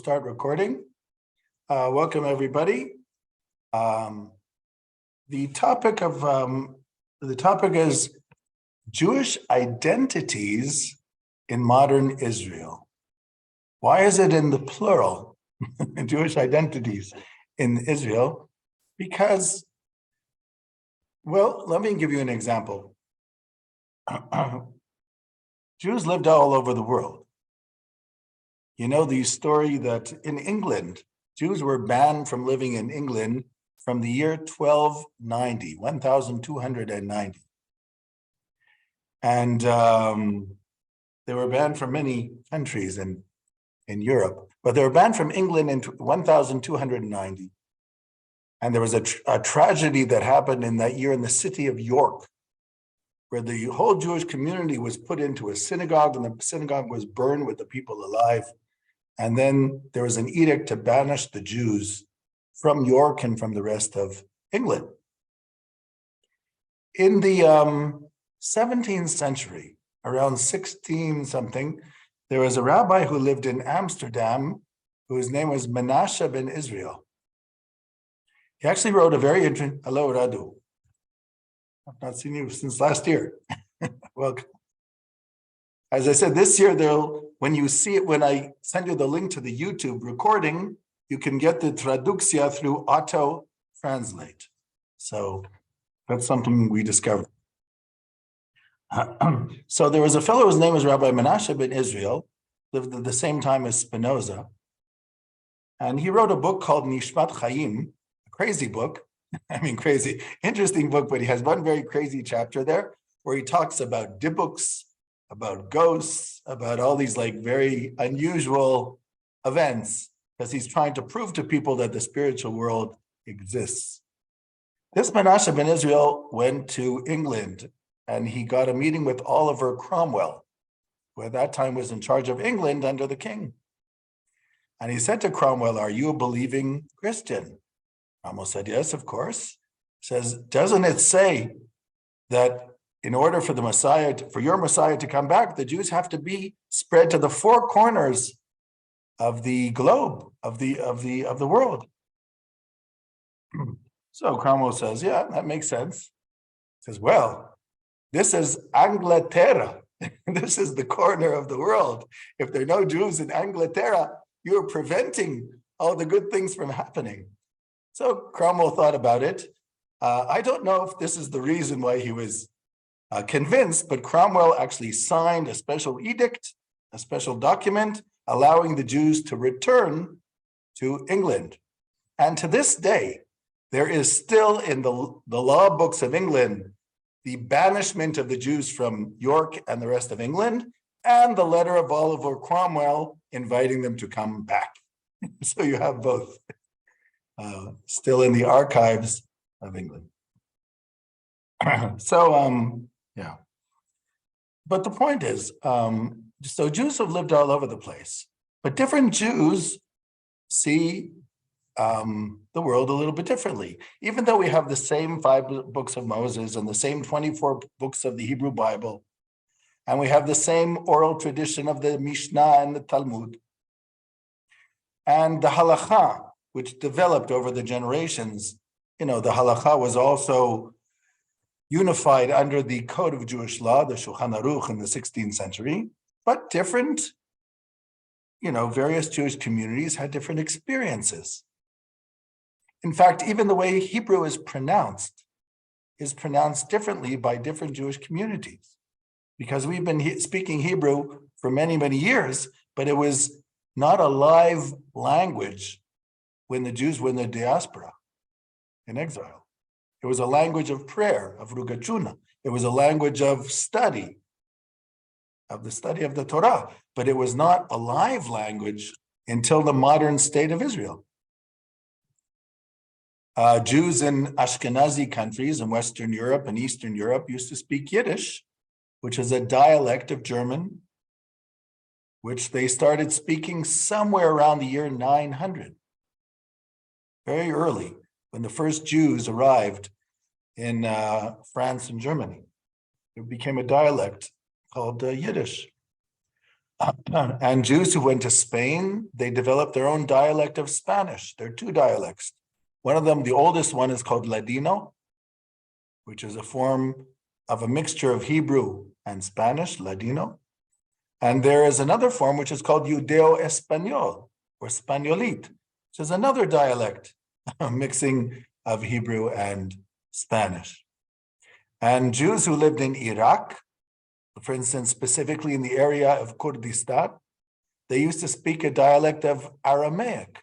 Start recording. Welcome everybody. The topic is Jewish identities in modern Israel. Why is it in the plural? Jewish identities in Israel? Because, well, let me give you an example. Jews lived all over the world. You know the story that in England, Jews were banned from living in England from the year 1290. And they were banned from many countries in Europe, but they were banned from England in 1290. And there was a tragedy that happened in that year in the city of York, where the whole Jewish community was put into a synagogue, and the synagogue was burned with the people alive. And then there was an edict to banish the Jews from York and from the rest of England. In the 17th century, around 16 something, there was a rabbi who lived in Amsterdam, whose name was Menashe ben Israel. He actually wrote a very interesting, hello Radu. I've not seen you since last year. Welcome. As I said, this year, when you see it, when I send you the link to the YouTube recording, you can get the traductia through auto translate. So that's something we discovered. So there was a fellow whose name was Rabbi Menashe ben Israel, lived at the same time as Spinoza. And he wrote a book called Nishmat Chaim, a crazy book. I mean, crazy, interesting book, but he has one very crazy chapter there where he talks about dibbuks, about ghosts, about all these like very unusual events, because he's trying to prove to people that the spiritual world exists. This Menashe ben Israel went to England and he got a meeting with Oliver Cromwell, who at that time was in charge of England under the king. And he said to Cromwell, "Are you a believing Christian?" Cromwell said, "Yes, of course." He says, "Doesn't it say that in order for the Messiah, for your Messiah to come back, the Jews have to be spread to the four corners of the globe, of the world?" So Cromwell says, "Yeah, that makes sense." He says, "Well, this is Anglaterra. This is the corner of the world. If there are no Jews in Anglaterra, you're preventing all the good things from happening." So Cromwell thought about it. I don't know if this is the reason why he was convinced, but Cromwell actually signed a special edict, a special document, allowing the Jews to return to England. And to this day, there is still in the law books of England, the banishment of the Jews from York and the rest of England, and the letter of Oliver Cromwell inviting them to come back. So you have both still in the archives of England. Yeah. But the point is, so Jews have lived all over the place, but different Jews see the world a little bit differently. Even though we have the same 5 books of Moses and the same 24 books of the Hebrew Bible, and we have the same oral tradition of the Mishnah and the Talmud, and the Halakha, which developed over the generations. You know, the Halakha was also unified under the Code of Jewish Law, the Shulchan Aruch in the 16th century, but different, various Jewish communities had different experiences. In fact, even the way Hebrew is pronounced differently by different Jewish communities, because we've been speaking Hebrew for many, many years, but it was not a live language when the Jews were in the diaspora, in exile. It was a language of prayer, of Rugachuna. It was a language of study, of the Torah, but it was not a live language until the modern state of Israel. Jews in Ashkenazi countries in Western Europe and Eastern Europe used to speak Yiddish, which is a dialect of German, which they started speaking somewhere around the year 900, very early, when the first Jews arrived in France and Germany. It became a dialect called Yiddish. And Jews who went to Spain, they developed their own dialect of Spanish. There are two dialects. One of them, the oldest one, is called Ladino, which is a form of a mixture of Hebrew and Spanish, Ladino. And there is another form which is called Judeo-Espanol or Spaniolit, which is another dialect, a mixing of Hebrew and Spanish. And Jews who lived in Iraq, for instance, specifically in the area of Kurdistan, they used to speak a dialect of Aramaic.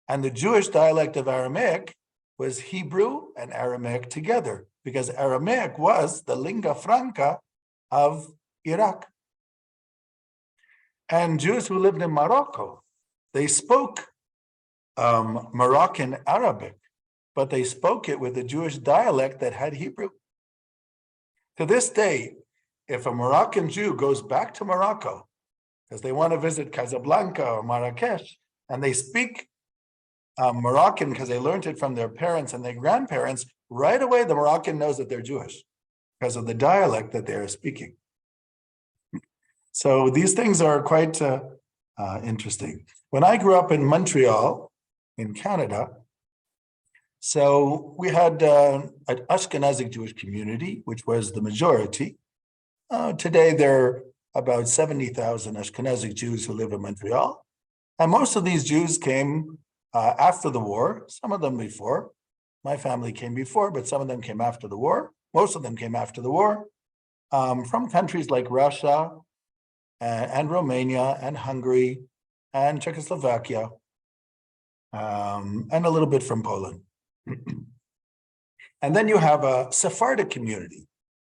And the Jewish dialect of Aramaic was Hebrew and Aramaic together, because Aramaic was the lingua franca of Iraq. And Jews who lived in Morocco, they spoke Moroccan Arabic, but they spoke it with a Jewish dialect that had Hebrew. To this day, if a Moroccan Jew goes back to Morocco, because they want to visit Casablanca or Marrakesh, and they speak Moroccan because they learned it from their parents and their grandparents, right away the Moroccan knows that they're Jewish because of the dialect that they're speaking. So these things are quite interesting. When I grew up in Montreal, in Canada, so we had an Ashkenazic Jewish community, which was the majority. Today, there are about 70,000 Ashkenazic Jews who live in Montreal. And most of these Jews came after the war, some of them before. My family came before, but some of them came after the war. Most of them came after the war from countries like Russia and Romania and Hungary and Czechoslovakia and a little bit from Poland. And then you have a Sephardic community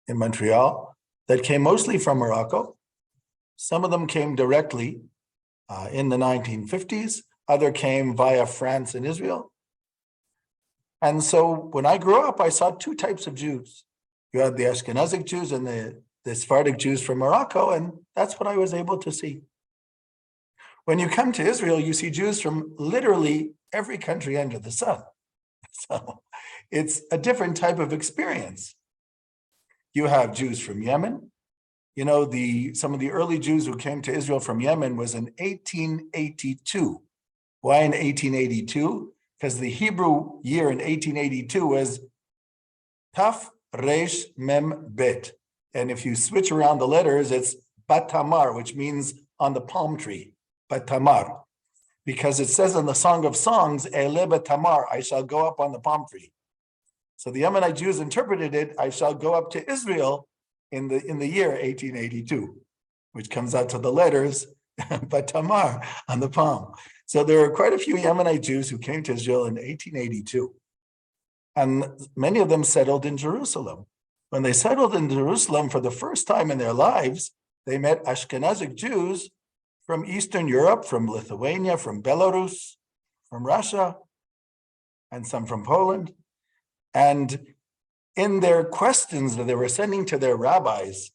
in Montreal that came mostly from Morocco. Some of them came directly in the 1950s. Other came via France and Israel. And so when I grew up, I saw two types of Jews. You had the Ashkenazic Jews and the Sephardic Jews from Morocco, and that's what I was able to see. When you come to Israel, you see Jews from literally every country under the sun. So it's a different type of experience. You have Jews from Yemen. You know, some of the early Jews who came to Israel from Yemen was in 1882. Why in 1882? Because the Hebrew year in 1882 was Taf Resh Mem Bet. And if you switch around the letters, it's Batamar, which means on the palm tree, Batamar. Because it says in the Song of Songs, Ele Batamar, I shall go up on the palm tree. So the Yemenite Jews interpreted it, I shall go up to Israel in the year 1882, which comes out to the letters, Batamar, on the palm. So there are quite a few Yemenite Jews who came to Israel in 1882. And many of them settled in Jerusalem. When they settled in Jerusalem for the first time in their lives, they met Ashkenazic Jews from Eastern Europe, from Lithuania, from Belarus, from Russia, and some from Poland. And in their questions that they were sending to their rabbis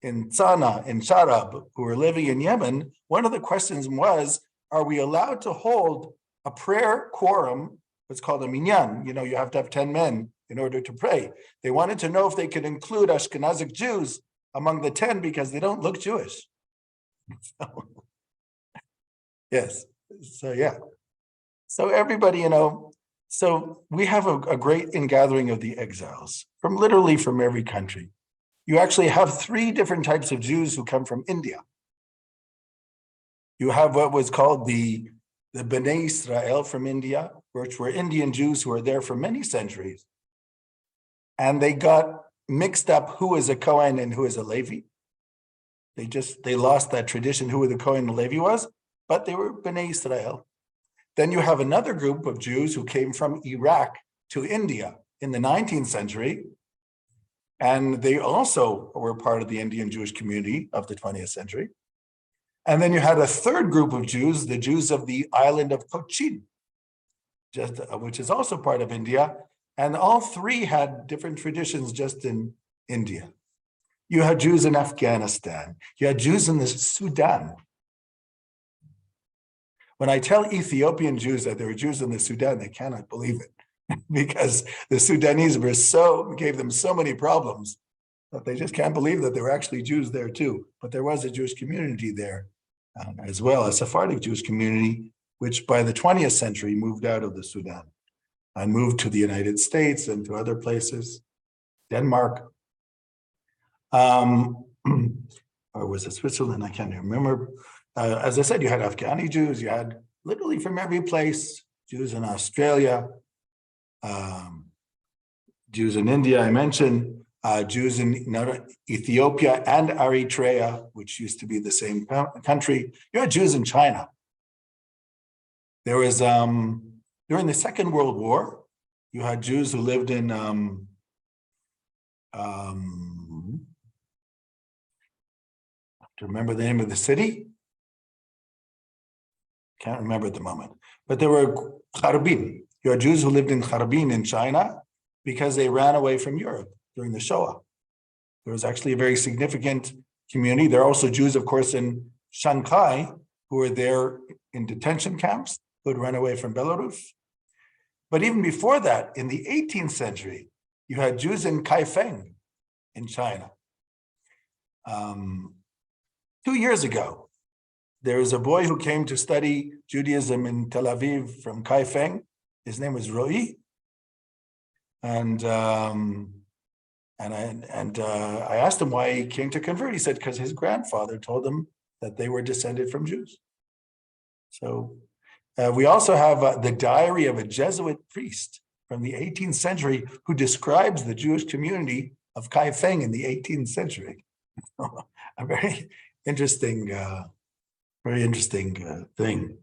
in Tzana, in Sharab, who were living in Yemen, one of the questions was, are we allowed to hold a prayer quorum? It's called a minyan. You know, you have to have 10 men in order to pray. They wanted to know if they could include Ashkenazic Jews among the 10 because they don't look Jewish. So, yes. So, yeah. So everybody, you know, so we have a great ingathering of the exiles from literally from every country. You actually have 3 different types of Jews who come from India. You have what was called the Bnei Israel from India, which were Indian Jews who were there for many centuries. And they got mixed up who is a Kohen and who is a Levi. They lost that tradition, who the Kohen and Levi was, but they were Bnei Israel. Then you have another group of Jews who came from Iraq to India in the 19th century. And they also were part of the Indian Jewish community of the 20th century. And then you had a third group of Jews, the Jews of the island of Cochin, which is also part of India. And all 3 had different traditions just in India. You had Jews in Afghanistan. You had Jews in the Sudan. When I tell Ethiopian Jews that there were Jews in the Sudan, they cannot believe it because the Sudanese gave them so many problems that they just can't believe that there were actually Jews there too. But there was a Jewish community there as well, a Sephardic Jewish community, which by the 20th century moved out of the Sudan and moved to the United States and to other places, Denmark, or was it Switzerland? I can't remember. As I said, you had Afghani Jews, you had literally from every place, Jews in Australia, Jews in India, I mentioned, Jews in Ethiopia and Eritrea, which used to be the same country. You had Jews in China. There was, during the Second World War, you had Jews who lived in, to remember the name of the city? Can't remember at the moment. But there were Harbin. You had Jews who lived in Harbin in China because they ran away from Europe during the Shoah. There was actually a very significant community. There are also Jews, of course, in Shanghai who were there in detention camps who had run away from Belarus. But even before that, in the 18th century, you had Jews in Kaifeng in China. 2 years ago, there was a boy who came to study Judaism in Tel Aviv from Kaifeng. His name was Roy. And I asked him why he came to convert. He said, because his grandfather told him that they were descended from Jews. So we also have the diary of a Jesuit priest from the 18th century who describes the Jewish community of Kaifeng in the 18th century. A very interesting thing.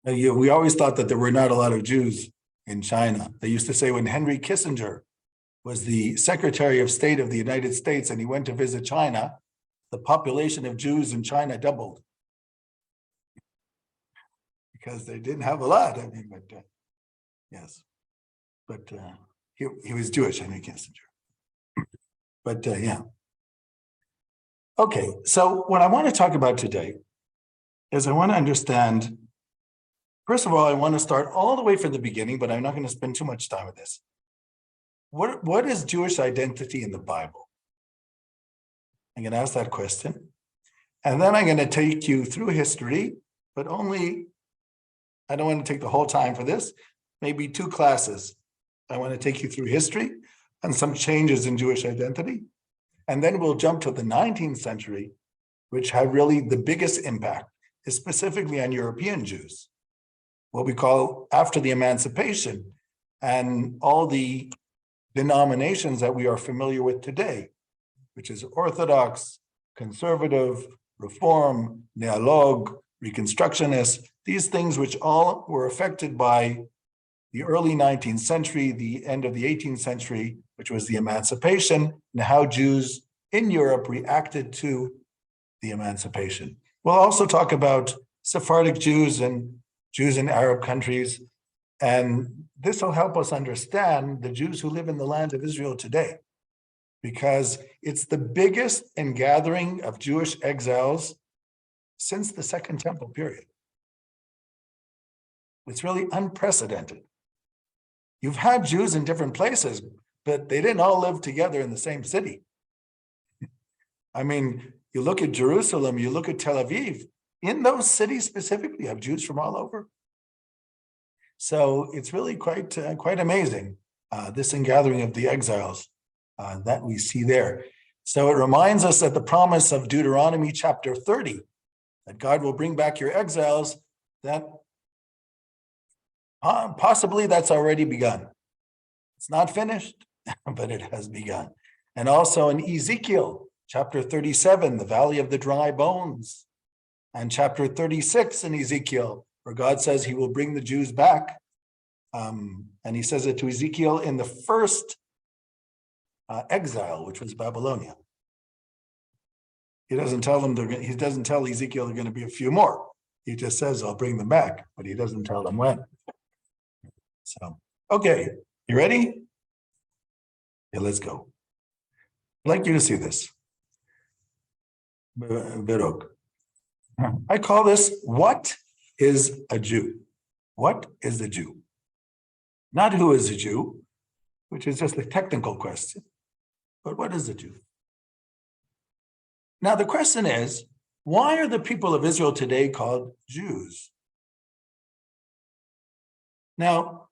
We always thought that there were not a lot of Jews in China. They used to say when Henry Kissinger was the Secretary of State of the United States and he went to visit China, the population of Jews in China doubled because they didn't have a lot. I mean, but yes, but he was Jewish, Henry Kissinger. But yeah. Okay, so what I want to talk about today is I want to understand, first of all, I want to start all the way from the beginning, but I'm not going to spend too much time with this. What is Jewish identity in the Bible? I'm going to ask that question. And then I'm going to take you through history, but only, I don't want to take the whole time for this, maybe 2 classes. I want to take you through history and some changes in Jewish identity. And then we'll jump to the 19th century, which had really the biggest impact, is specifically on European Jews, what we call after the emancipation and all the denominations that we are familiar with today, which is Orthodox, Conservative, Reform, Neolog, Reconstructionist, these things which all were affected by the early 19th century, the end of the 18th century, which was the emancipation, and how Jews in Europe reacted to the emancipation. We'll also talk about Sephardic Jews and Jews in Arab countries, and this will help us understand the Jews who live in the land of Israel today, because it's the biggest ingathering of Jewish exiles since the Second Temple period. It's really unprecedented. You've had Jews in different places, but they didn't all live together in the same city. I mean, you look at Jerusalem, you look at Tel Aviv, in those cities specifically, you have Jews from all over. So it's really quite amazing, this ingathering of the exiles that we see there. So it reminds us that the promise of Deuteronomy chapter 30, that God will bring back your exiles, that possibly that's already begun. It's not finished, but it has begun. And also in Ezekiel chapter 37, the valley of the dry bones, and chapter 36 in Ezekiel, where God says he will bring the Jews back. And he says it to Ezekiel in the first exile, which was Babylonia. He doesn't tell Ezekiel there are going to be a few more. He just says, I'll bring them back, but he doesn't tell them when. So, okay, you ready? Yeah, let's go. I'd like you to see this. Berok. I call this, what is a Jew? What is a Jew? Not who is a Jew, which is just a technical question. But what is a Jew? Now, the question is, why are the people of Israel today called Jews? Now,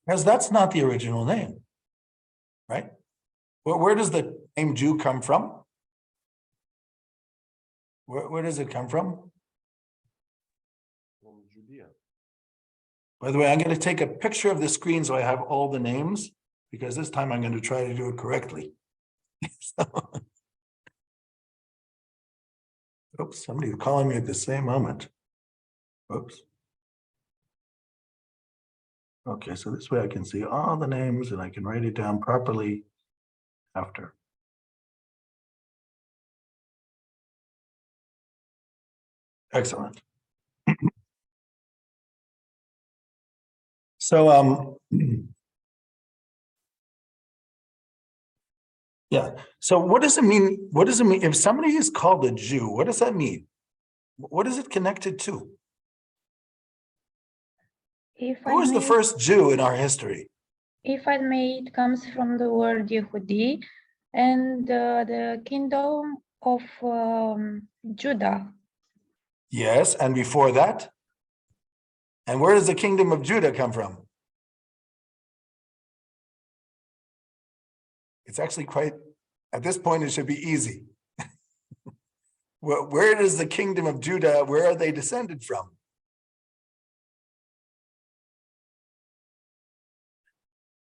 because that's not the original name, right? Well, where does the name Jew come from? Where does it come from? From Judea. By the way, I'm going to take a picture of the screen so I have all the names, because this time I'm going to try to do it correctly. Oops, somebody's calling me at the same moment. Oops. Okay, so this way I can see all the names and I can write it down properly after. Excellent. So, yeah. So what does it mean? What does it mean? If somebody is called a Jew, what does that mean? What is it connected to? Who was the first Jew in our history? If I may, it comes from the word Yehudi and the kingdom of Judah. Yes, and before that? And where does the kingdom of Judah come from? It's actually quite, at this point, it should be easy. Where does the kingdom of Judah, where are they descended from?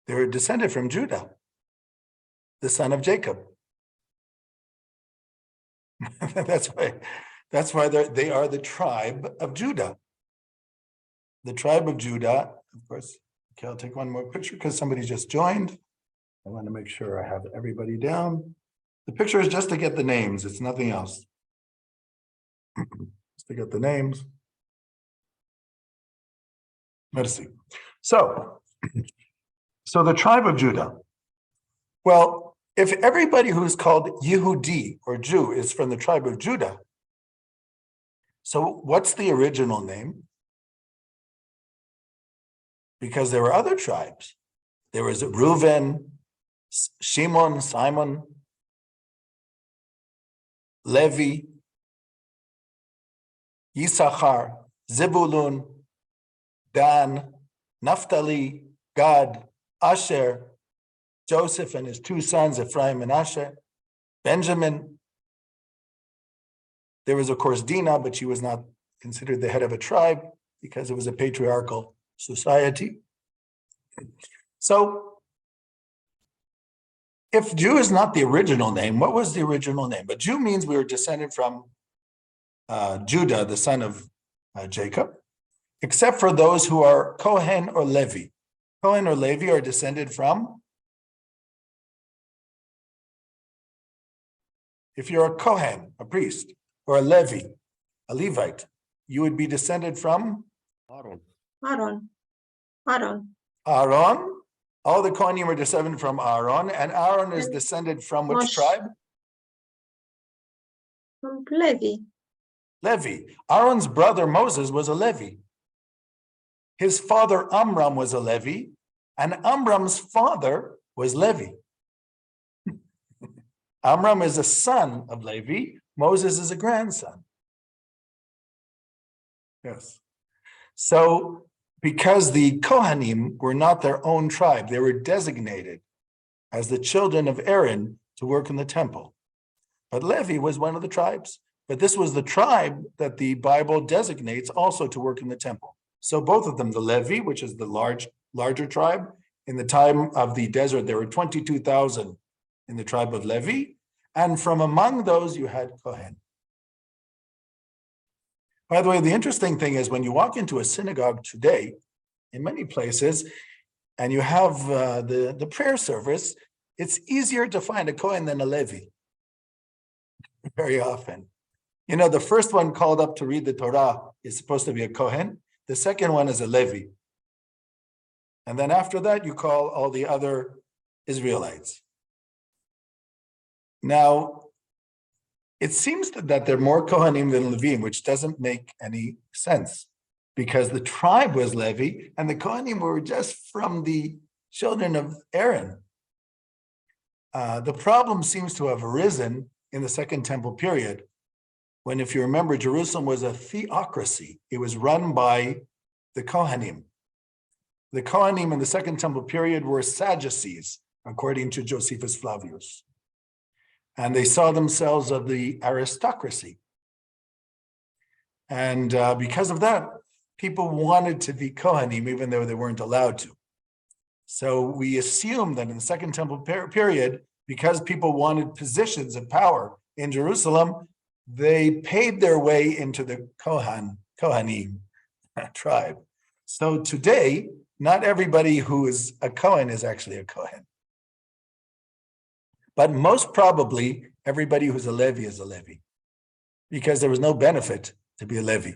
They were descended from Judah, the son of Jacob. That's why they are the tribe of Judah. The tribe of Judah, of course. Okay, I'll take one more picture because somebody just joined. I want to make sure I have everybody down. The picture is just to get the names. It's nothing else. Just to get the names. Merci. So the tribe of Judah. Well, if everybody who's called Yehudi or Jew is from the tribe of Judah, so what's the original name? Because there were other tribes. There was Reuven, Shimon, Simon, Levi, Yisachar, Zebulun, Dan, Naphtali, Gad, Asher, Joseph and his two sons, Ephraim and Asher, Benjamin. There was, of course, Dinah, but she was not considered the head of a tribe because it was a patriarchal society. So, if Jew is not the original name, what was the original name? But Jew means we were descended from Judah, the son of Jacob, except for those who are Kohen or Levi. Kohen or Levi are descended from, if you're a Kohen, a priest, or a Levi, a Levite, you would be descended from Aaron. Aaron. All the Kohanim were descended from Aaron, and Aaron is descended from which tribe? From Levi. Levi. Aaron's brother Moses was a Levi. His father Amram was a Levi, and Amram's father was Levi. Amram is a son of Levi. Moses is a grandson. Yes. So, because the Kohanim were not their own tribe, they were designated as the children of Aaron to work in the temple. But Levi was one of the tribes. But this was the tribe that the Bible designates also to work in the temple. So both of them, the Levi, which is the larger tribe, in the time of the desert, there were 22,000 in the tribe of Levi. And from among those, you had Kohen. By the way, the interesting thing is when you walk into a synagogue today, in many places, and you have the prayer service, it's easier to find a Kohen than a Levi. Very often. You know, the first one called up to read the Torah is supposed to be a Kohen. The second one is a Levi. And then after that, you call all the other Israelites. Now, it seems that there are more Kohanim than Levim, which doesn't make any sense because the tribe was Levi and the Kohanim were just from the children of Aaron. The problem seems to have arisen in the Second Temple period, when, if you remember, Jerusalem was a theocracy. It was run by the Kohanim. The Kohanim in the Second Temple period were Sadducees, according to Josephus Flavius. And they saw themselves of the aristocracy. And because of that, people wanted to be Kohanim, even though they weren't allowed to. So we assume that in the Second Temple period, because people wanted positions of power in Jerusalem, they paid their way into the Kohanim tribe. So today, not everybody who is a Kohen is actually a Kohen. But most probably, everybody who's a Levi is a Levi, because there was no benefit to be a Levi.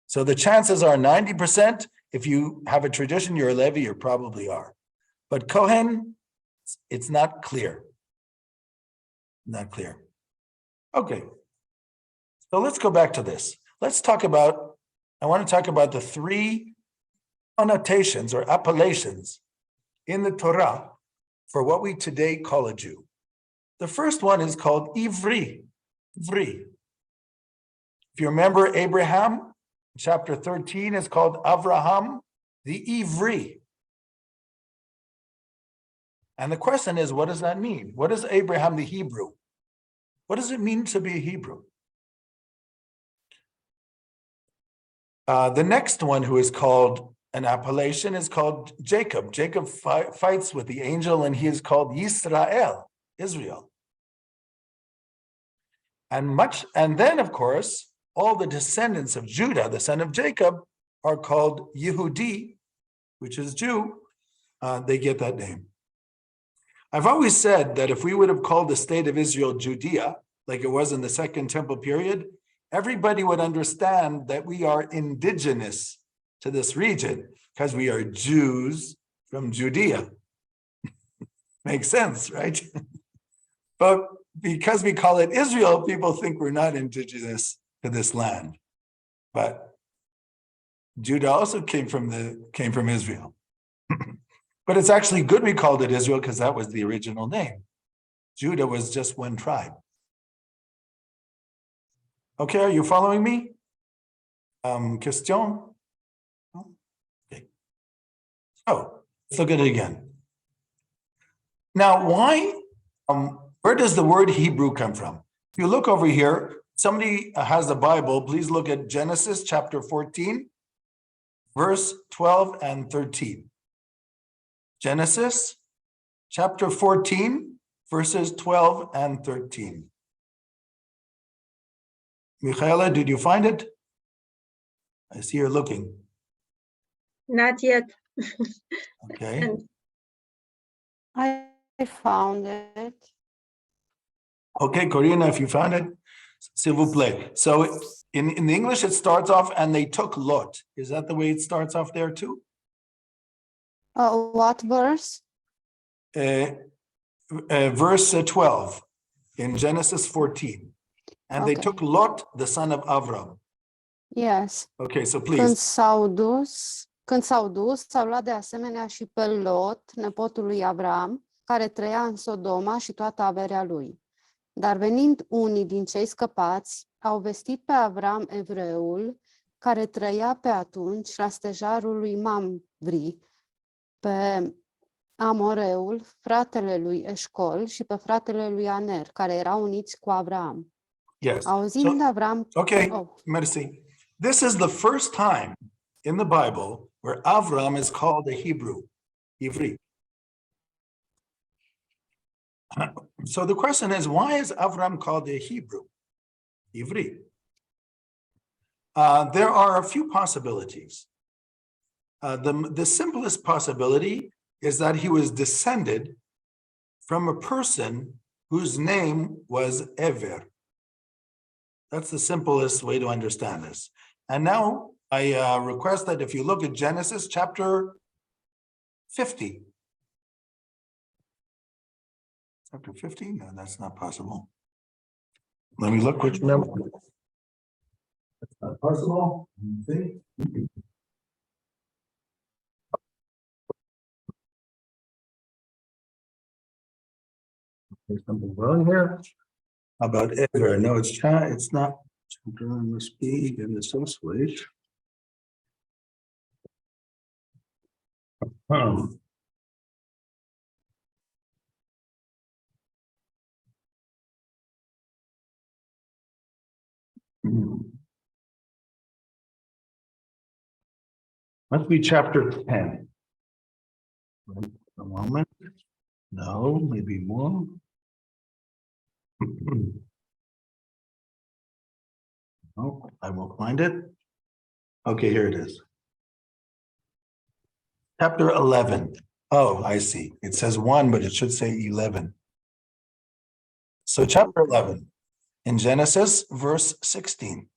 So the chances are 90%. If you have a tradition, you're a Levi, you probably are. But Kohen, it's not clear. Not clear. Okay. So let's go back to this. I want to talk about the three connotations or appellations in the Torah for what we today call a Jew. The first one is called Ivri. Ivri. If you remember, Abraham, chapter 13 is called Avraham, the Ivri. And the question is, what does that mean? What is Abraham the Hebrew? What does it mean to be a Hebrew? The next one who is called an appellation is called Jacob. Jacob fights with the angel, and he is called Yisrael, Israel. And then, of course, all the descendants of Judah, the son of Jacob, are called Yehudi, which is Jew. They get that name. I've always said that if we would have called the state of Israel Judea, like it was in the Second Temple period, everybody would understand that we are indigenous to this region because we are Jews from Judea. Makes sense, right? But because we call it Israel, people think we're not indigenous to this land. But Judah also came from Israel. But it's actually good we called it Israel because that was the original name. Judah was just one tribe. Okay, are you following me? Question? Okay. So let's look at it again. Now, where does the word Hebrew come from? If you look over here, somebody has the Bible, please look at Genesis chapter 14, verse 12 and 13. Genesis chapter 14, verses 12 and 13. Michaela, did you find it? I see you're looking. Not yet. Okay. And I found it. Okay, Corina, if you found it, s'il vous plaît. So in the English, it starts off, and they took Lot. Is that the way it starts off there too? What verse? Verse 12 in Genesis 14. And they Okay. took Lot, the son of Avram. Yes. Okay, so Când please. s-au dus, s-au luat de asemenea și pe Lot, nepotul lui Avram, care trăia în Sodoma și toată averea lui. Dar venind unii din cei scăpați, au vestit pe Avram evreul, care trăia pe atunci la stejarul lui Mamvri, pe Amoreul, fratele lui Eșcol și pe fratele lui Aner, care erau uniți cu Avram. Yes. Auzind Avram... Okay, Oh. merci. This is the first time in the Bible where Avram is called a Hebrew, Ivri. So the question is, why is Avram called a Hebrew, Ivri? There are a few possibilities. The simplest possibility is that he was descended from a person whose name was Ever. That's the simplest way to understand this. And now I request that if you look at Genesis chapter 50. Chapter 50? No, that's not possible. Let me look which number. That's not possible. See? There's something wrong here about ever. No, it's not. Must be in the source page. Must be chapter 10. Wait a moment. No, maybe more. Oh, I will find it. Okay, here it is. Chapter 11. Oh, I see. It says 1, but it should say 11. So chapter 11 in Genesis, verse 16.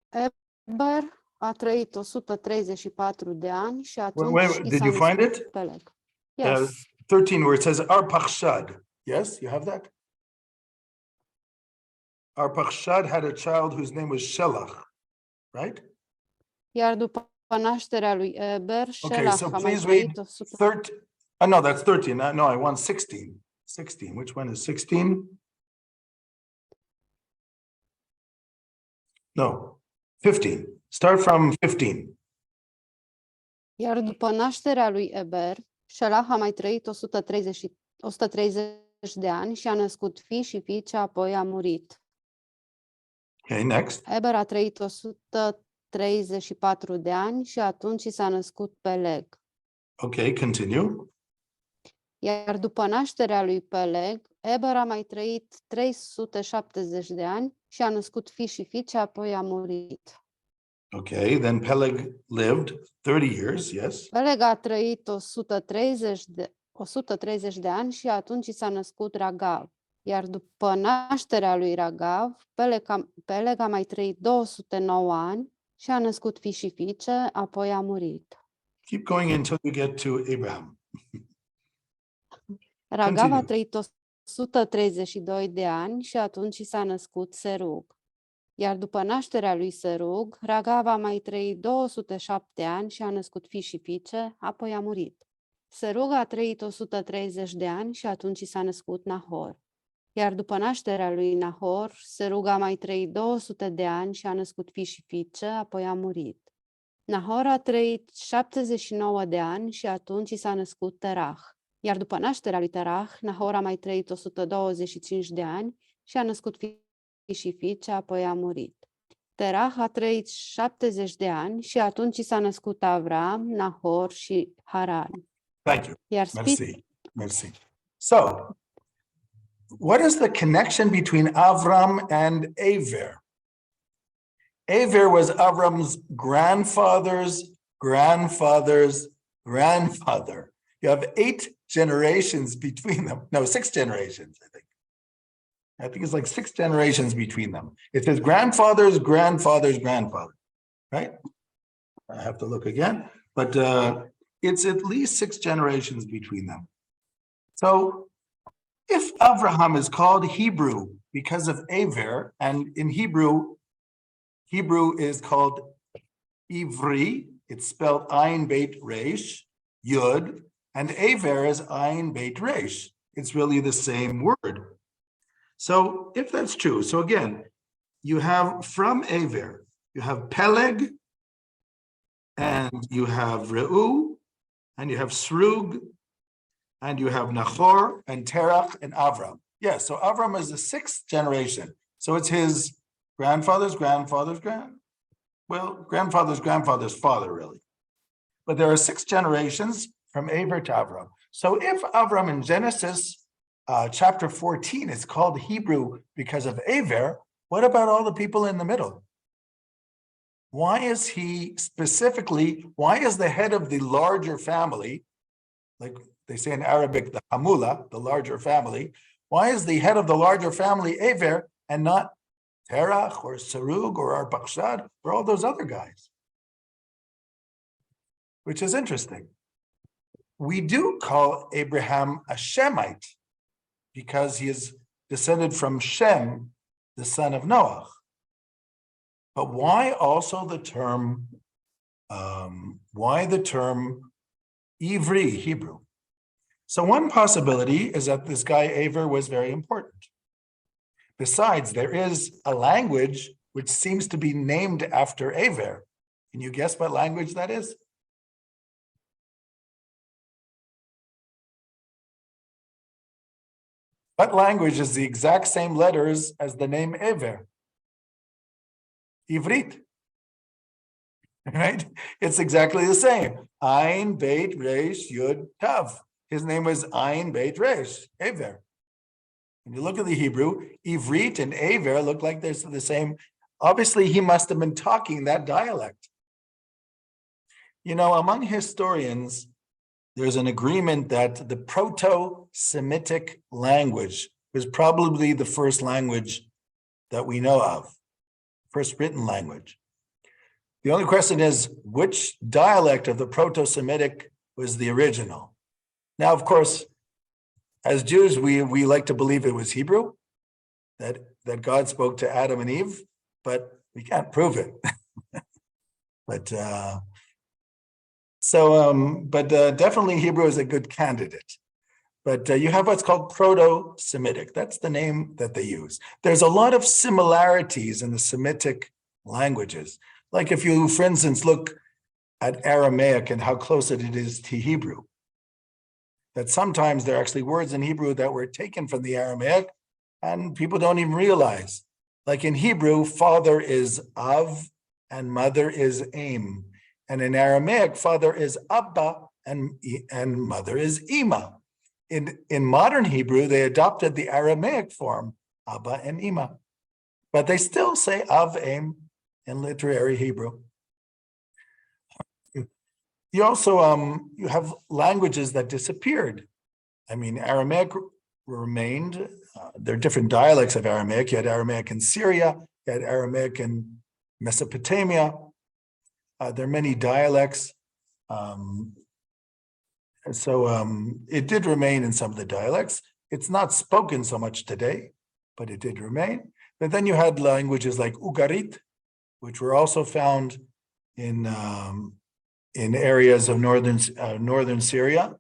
Eber a trăit 134 de ani și atunci Wait, i did s-a you find născut it? Peleg. Yes. 13, where it says Arpachshad. Yes, you have that? Arpachshad had a child whose name was Shelach, right? Iar după nașterea lui Eber, Okay, Shelach so a mai please trăit read 100. 13. Oh, no, that's 13. No, I want 16. 16. Which one is 16? No, 15. Start from 15. Iar după nașterea lui Eber, Shelach a mai trăit 130 de ani și a născut fii și fiice, apoi a murit. Okay, next. Eber a trăit 134 de ani și atunci i s-a născut Peleg. Okay, continue. Iar după nașterea lui Peleg, Eber a mai trăit 370 de ani și a născut fii și fiice, apoi a murit. Okay, then Peleg lived 30 years, yes. Peleg a trăit 130 de ani și atunci i s-a născut Ragav. Iar după nașterea lui Ragav, Peleg a mai trăit 209 ani și a născut fii și fiice, apoi a murit. Keep going until you get to Abraham. Ragav a Continue. trăit 132 de ani și atunci i s-a născut Serug. Iar după nașterea lui Serug, Ragav a mai trăit 207 ani și a născut fii și fiice, apoi a murit. Serug a trăit 130 de ani și atunci i s-a născut Nahor. Iar după nașterea lui Nahor, Serug a mai trăit 200 de ani și a născut fii și fiice, apoi a murit. Nahor a trăit 79 de ani și atunci i s-a născut Terah. Iar după nașterea lui Terah, Nahor a mai trăit 125 de ani și a născut fii și fiice, apoi a murit. Terah a trăit 70 de ani și atunci i s-a născut Avram, Nahor și Haran. Thank you. Iar Merci. Merci. So, what is the connection between Avram and Aver? Aver was Avram's grandfather's grandfather's grandfather. You have 8 generations between them. No, 6 generations, I think. I think it's like 6 generations between them. It says grandfather's grandfather's grandfather, right? I have to look again, but it's at least 6 generations between them. So if Abraham is called Hebrew because of Aver, and in Hebrew is called Ivri, it's spelled Ayin Beit Resh, Yud, and Aver is Ayin Beit Resh. It's really the same word. So if that's true, so again, you have from Aver, you have Peleg, and you have Reu, and you have Srug, and you have Nahor, and Terach, and Avram. Yes, so Avram is the 6th generation. So it's his grandfather's grandfather's grandfather's father, really. But there are 6 generations from Aver to Avram. So if Avram in Genesis chapter 14 is called Hebrew because of Aver, what about all the people in the middle? Why is he specifically, why is the head of the larger family, like they say in Arabic, the Hamula, the larger family, why is the head of the larger family Aver and not Terach or Serug or Arpachshad or all those other guys? Which is interesting. We do call Abraham a Shemite because he is descended from Shem, the son of Noah. But why also the term, Ivri, Hebrew? So one possibility is that this guy Aver was very important. Besides, there is a language which seems to be named after Aver. Can you guess what language that is? What language is the exact same letters as the name Aver? Ivrit. Right? It's exactly the same. Ein, Beit, Resh, Yud, Tav. His name was Ein, Beit, Resh, Aver. When you look at the Hebrew, Ivrit and Aver look like they're the same. Obviously, he must have been talking that dialect. You know, among historians, there's an agreement that the Proto-Semitic language was probably the first language that we know of, first written language. The only question is, which dialect of the Proto-Semitic was the original? Now, of course, as Jews, we like to believe it was Hebrew, that God spoke to Adam and Eve, but we can't prove it. But definitely Hebrew is a good candidate. But you have what's called Proto-Semitic. That's the name that they use. There's a lot of similarities in the Semitic languages. Like if you, for instance, look at Aramaic and how close it is to Hebrew, that sometimes there are actually words in Hebrew that were taken from the Aramaic and people don't even realize. Like in Hebrew, father is Av and mother is Aim. And in Aramaic, father is Abba and mother is Ima. In modern Hebrew, they adopted the Aramaic form, Abba and Ima. But they still say Av, Aim in literary Hebrew. You also, you have languages that disappeared. I mean, Aramaic remained. There are different dialects of Aramaic. You had Aramaic in Syria, you had Aramaic in Mesopotamia. There are many dialects. It did remain in some of the dialects. It's not spoken so much today, but it did remain. But then you had languages like Ugarit, which were also found in areas of northern Syria,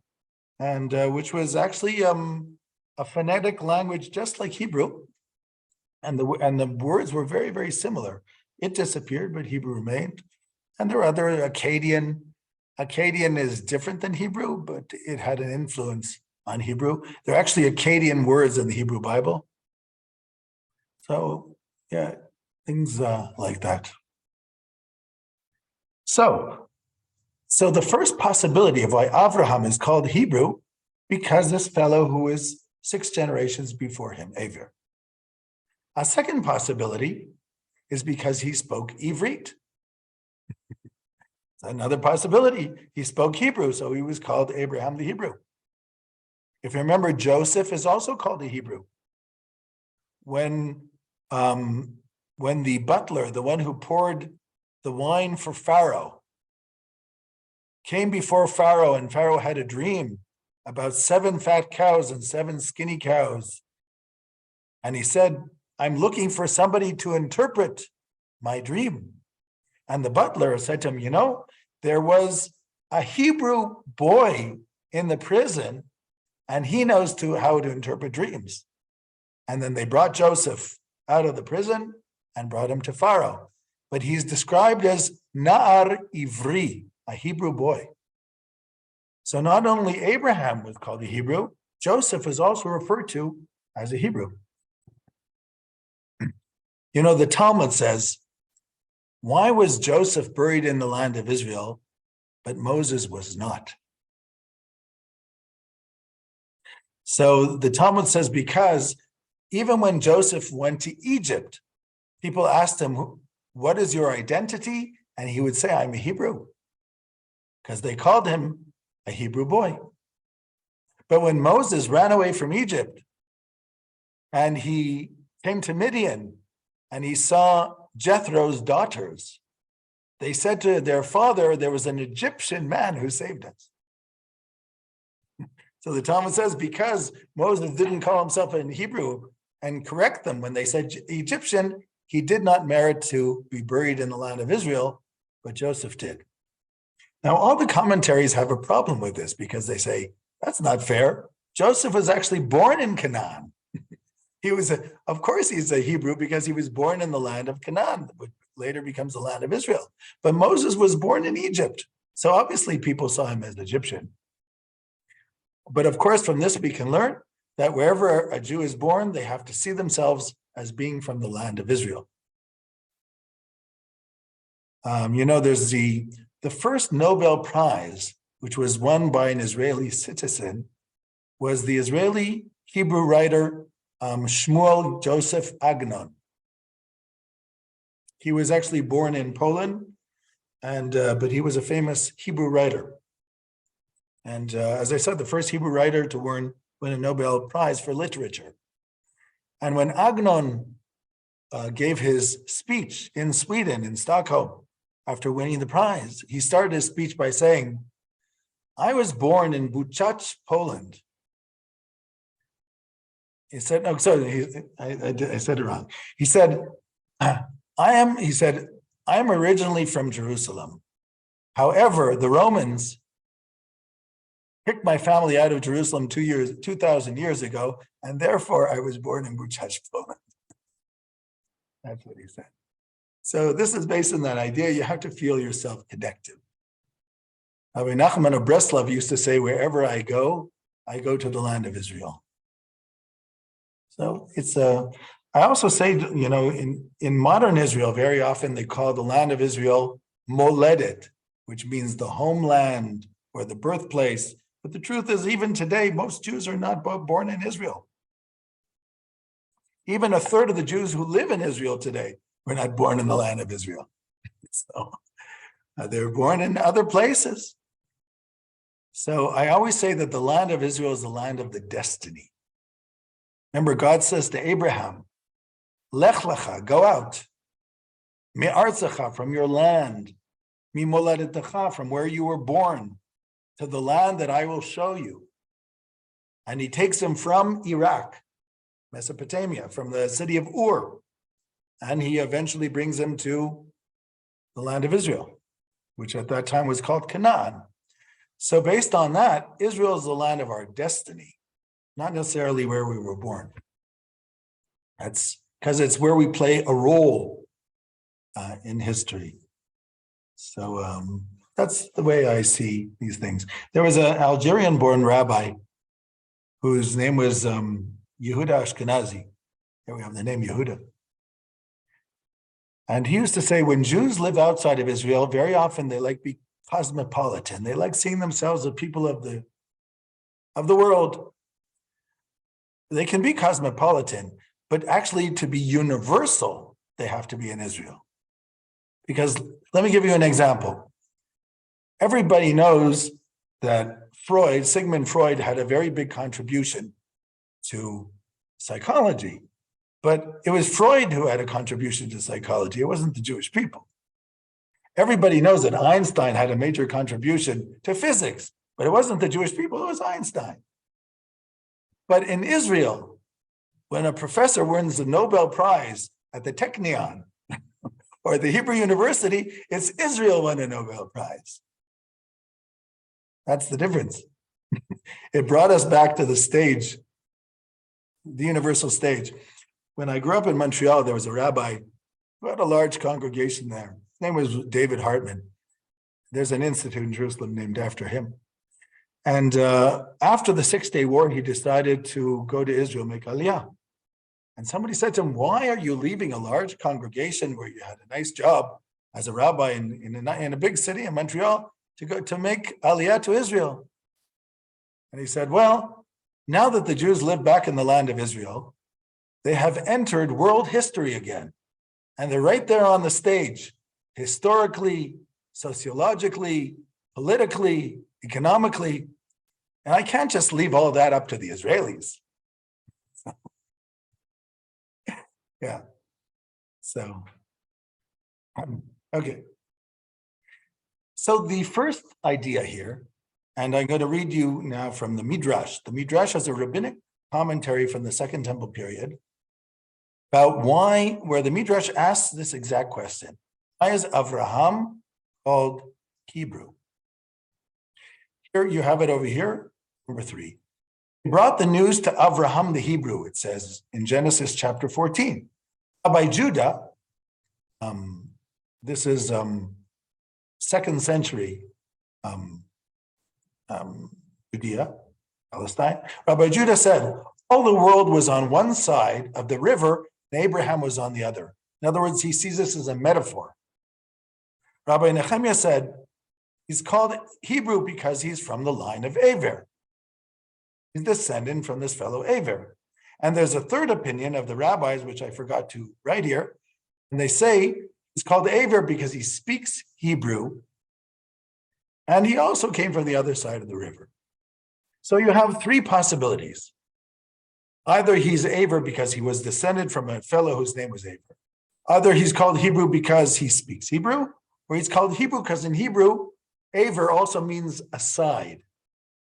and which was actually a phonetic language just like Hebrew, and the words were very, very similar. It disappeared, but Hebrew remained. And there are other Akkadian. Akkadian is different than Hebrew, but it had an influence on Hebrew. There are actually Akkadian words in the Hebrew Bible. So yeah, things like that. So the first possibility of why Avraham is called Hebrew, because this fellow who is 6 generations before him, Aver. A second possibility is because he spoke Ivrit. Another possibility, he spoke Hebrew, so he was called Abraham the Hebrew. If you remember, Joseph is also called a Hebrew. When the butler, the one who poured the wine for Pharaoh, came before Pharaoh, and Pharaoh had a dream about 7 fat cows and 7 skinny cows. And he said, I'm looking for somebody to interpret my dream. And the butler said to him, you know, there was a Hebrew boy in the prison, and he knows how to interpret dreams. And then they brought Joseph out of the prison and brought him to Pharaoh. But he's described as Na'ar Ivri, a Hebrew boy. So not only Abraham was called a Hebrew, Joseph is also referred to as a Hebrew. You know, the Talmud says, why was Joseph buried in the land of Israel, but Moses was not? So the Talmud says, because even when Joseph went to Egypt, people asked him, what is your identity? And he would say, I'm a Hebrew, because they called him a Hebrew boy. But when Moses ran away from Egypt and he came to Midian and he saw Jethro's daughters, they said to their father, there was an Egyptian man who saved us. So the Talmud says, because Moses didn't call himself a Hebrew and correct them when they said Egyptian, he did not merit to be buried in the land of Israel, but Joseph did. Now, all the commentaries have a problem with this because they say, That's not fair. Joseph was actually born in Canaan. Of course, he's a Hebrew because he was born in the land of Canaan, which later becomes the land of Israel. But Moses was born in Egypt. So obviously people saw him as Egyptian. But of course, from this, we can learn that wherever a Jew is born, they have to see themselves as being from the land of Israel. There's the first Nobel Prize, which was won by an Israeli citizen, was the Israeli Hebrew writer Shmuel Joseph Agnon. He was actually born in Poland, but he was a famous Hebrew writer. And as I said, the first Hebrew writer to win a Nobel Prize for literature. And when Agnon gave his speech in Sweden, in Stockholm, after winning the prize, he started his speech by saying, "I was born in Buchach, Poland." He said, no, sorry, I said it wrong. He said, I am originally from Jerusalem. However, the Romans kicked my family out of Jerusalem 2,000 years ago, and therefore I was born in Buchach, Poland. That's what he said. So this is based on that idea. You have to feel yourself connected. Rabbi Nachman of Breslov used to say, wherever I go to the land of Israel. So I also say, in modern Israel, very often they call the land of Israel Moledet, which means the homeland or the birthplace. But the truth is, even today, most Jews are not born in Israel. Even a third of the Jews who live in Israel today were not born in the land of Israel. So they were born in other places. So I always say that the land of Israel is the land of the destiny. Remember, God says to Abraham, Lech lecha, go out. Me'artzecha, from your land. Mimoledetecha, from where you were born, to the land that I will show you. And he takes him from Iraq, Mesopotamia, from the city of Ur. And he eventually brings him to the land of Israel, which at that time was called Canaan. So based on that, Israel is the land of our destiny, not necessarily where we were born. That's because it's where we play a role in history. So that's the way I see these things. There was an Algerian-born rabbi whose name was Yehuda Ashkenazi. Here we have the name Yehuda. And he used to say, when Jews live outside of Israel, very often they like be cosmopolitan. They like seeing themselves as people of the world. They can be cosmopolitan, but actually to be universal, they have to be in Israel. Because let me give you an example. Everybody knows that Sigmund Freud had a very big contribution to psychology, but it was Freud who had a contribution to psychology. It wasn't the Jewish people. Everybody knows that Einstein had a major contribution to physics, but it wasn't the Jewish people, it was Einstein. But in Israel, when a professor wins the Nobel Prize at the Technion or the Hebrew University, it's Israel won a Nobel Prize. That's the difference. It brought us back to the stage, the universal stage. When I grew up in Montreal, there was a rabbi who had a large congregation there. His name was David Hartman. There's an institute in Jerusalem named after him. And after the 6-Day War, he decided to go to Israel, make Aliyah. And somebody said to him, why are you leaving a large congregation where you had a nice job as a rabbi in a big city in Montreal to go to make Aliyah to Israel? And he said, well, now that the Jews live back in the land of Israel, they have entered world history again. And they're right there on the stage, historically, sociologically, politically, economically. And I can't just leave all that up to the Israelis. Yeah. So, okay. So the first idea here, and I'm going to read you now from the Midrash. The Midrash has a rabbinic commentary from the Second Temple period about where the Midrash asks this exact question. Why is Avraham called Hebrew? Here you have it over here. Number 3. He brought the news to Avraham the Hebrew, it says in Genesis chapter 14. Rabbi Judah, this is 2nd century Judea, Palestine. Rabbi Judah said, all the world was on one side of the river, and Abraham was on the other. In other words, he sees this as a metaphor. Rabbi Nehemiah said, he's called Hebrew because he's from the line of Aver. He's descendant from this fellow Aver. And there's a third opinion of the rabbis, which I forgot to write here, and they say he's called Aver because he speaks Hebrew, and he also came from the other side of the river. So you have 3 possibilities. Either he's Aver because he was descended from a fellow whose name was Aver. Either he's called Hebrew because he speaks Hebrew, or he's called Hebrew because in Hebrew, Aver also means a side,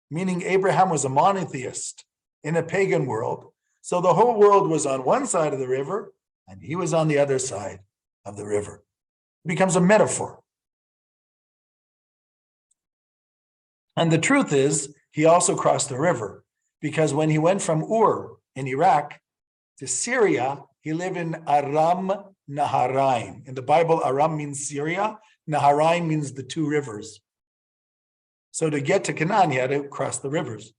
meaning Abraham was a monotheist in a pagan world. So the whole world was on one side of the river, and he was on the other side of the river. It becomes a metaphor. And the truth is, he also crossed the river, because when he went from Ur in Iraq to Syria, he lived in Aram Naharaim. In the Bible, Aram means Syria, Naharaim means the 2 rivers. So to get to Canaan, he had to cross the rivers.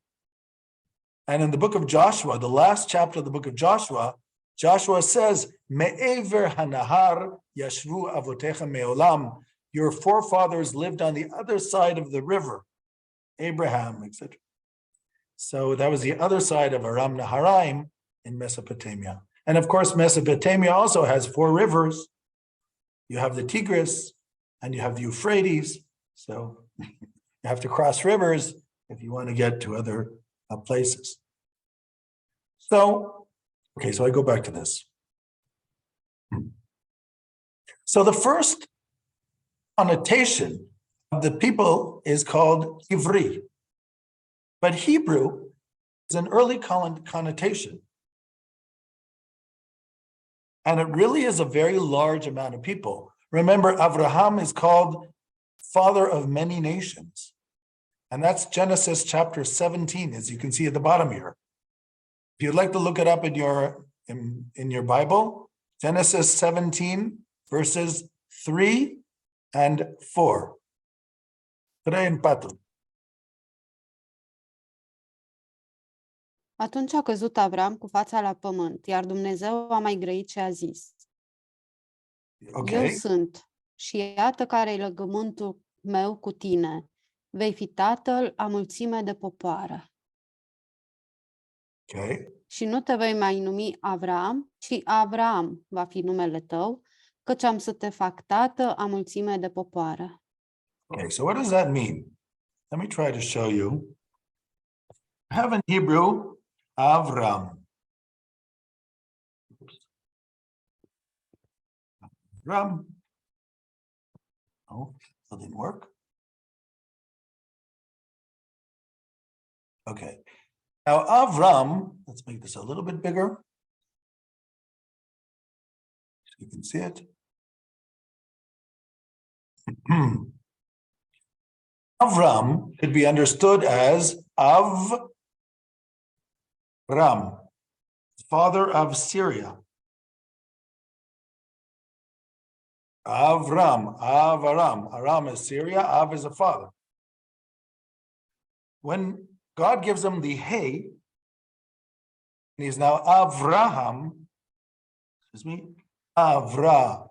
And in the book of Joshua, the last chapter of the book of Joshua, Joshua says, Me'ever hanahar yashvu avotecha me'olam. Your forefathers lived on the other side of the river, Abraham, etc. So that was the other side of Aram Naharaim in Mesopotamia. And of course, Mesopotamia also has 4 rivers. You have the Tigris and you have the Euphrates. So you have to cross rivers if you want to get to other places. So, okay, so I go back to this. So the first connotation of the people is called Ivri. But Hebrew is an early connotation. And it really is a very large amount of people. Remember, Avraham is called father of many nations. And that's Genesis chapter 17, as you can see at the bottom here. If you'd like to look it up in your Bible, Genesis 17, verses 3 and 4. 3 and 4. Atunci a căzut Avram cu fața la pământ, iar Dumnezeu a mai grăit și a zis, Eu sunt și iată care-i legământul meu cu tine. Vei fi tatăl a mulțime de popoare. Și nu te vei mai numi Avram, ci Avram va fi numele tău, căci am să te fac tată a mulțime de popoare. Okay, so what does that mean? Let me try to show you. I have in Hebrew, Avram. Avram. Oh, that didn't work. Okay. Now, Avram, let's make this a little bit bigger so you can see it. Avram could be understood as Avram, father of Syria. Avaram. Aram is Syria, Av is a father. When God gives him the Hey, and he's now Avraham, Avraham.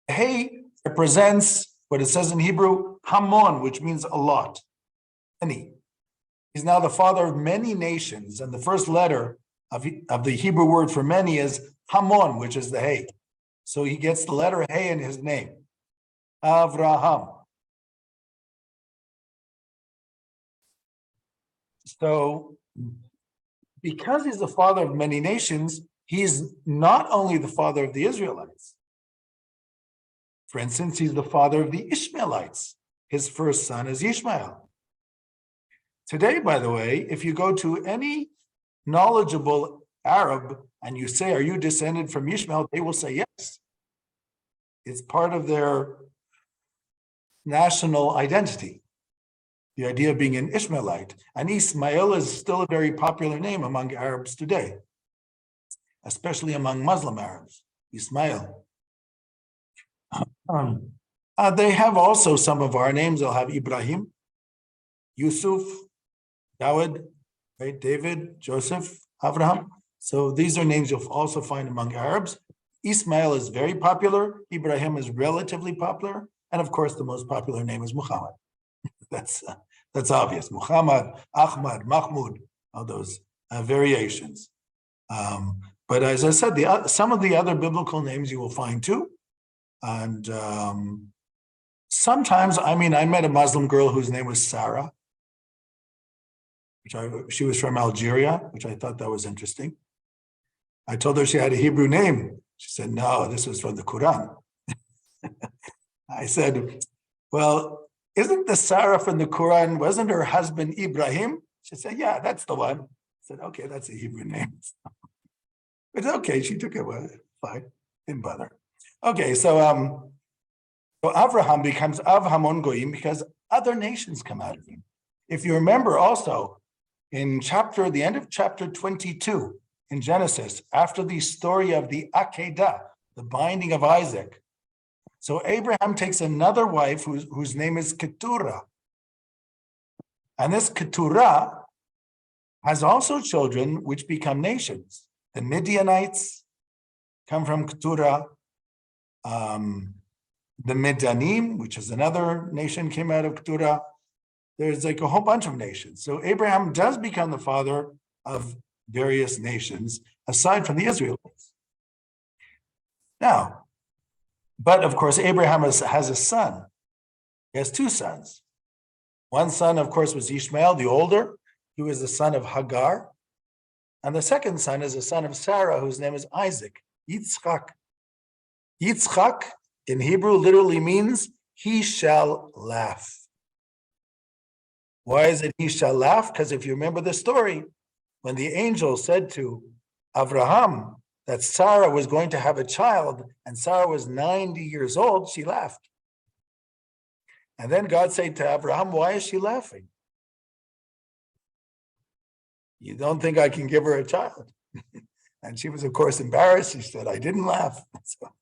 Hey represents what it says in Hebrew, Hamon, which means a lot, many. He's now the father of many nations, and the first letter of the Hebrew word for many is Hamon, which is the Hey. So he gets the letter Hey in his name, Avraham. So because he's the father of many nations, he's not only the father of the Israelites. For instance, he's the father of the Ishmaelites. His first son is Ishmael. Today, by the way, if you go to any knowledgeable Arab and you say, are you descended from Ishmael? They will say yes. It's part of their national identity, the idea of being an Ishmaelite. And Ismail is still a very popular name among Arabs today, especially among Muslim Arabs, Ismail. They have also some of our names. They'll have Ibrahim, Yusuf, Dawud, right? David, Joseph, Abraham. So these are names you'll also find among Arabs. Ismail is very popular. Ibrahim is relatively popular. And of course, the most popular name is Muhammad. That's obvious. Muhammad, Ahmad, Mahmud, all those variations. But as I said, some of the other biblical names you will find too. And sometimes, I met a Muslim girl whose name was Sarah. She was from Algeria, which I thought that was interesting. I told her she had a Hebrew name. She said, no, this was from the Quran. I said, well, isn't the Sarah from the Quran, wasn't her husband Ibrahim? She said, yeah, that's the one. I said, okay, that's a Hebrew name. But okay, she took it, fine, didn't bother. Okay, so Avraham becomes Av Hamon Goyim because other nations come out of him. If you remember also, in the end of chapter 22 in Genesis, after the story of the Akedah, the binding of Isaac, so Abraham takes another wife whose name is Keturah. And this Keturah has also children which become nations. The Midianites come from Keturah. The Midanim, which is another nation, came out of Keturah. There's like a whole bunch of nations. So Abraham does become the father of various nations, aside from the Israelites. Now, but of course, Abraham has a son. He has two sons. One son, of course, was Ishmael, the older. He was the son of Hagar. And the second son is the son of Sarah, whose name is Isaac, Yitzchak. Yitzchak in Hebrew literally means he shall laugh. Why is it he shall laugh? Because if you remember the story, when the angel said to Abraham that Sarah was going to have a child, and Sarah was 90 years old, she laughed. And then God said to Abraham, why is she laughing? You don't think I can give her a child? And she was, of course, embarrassed. She said, I didn't laugh. So,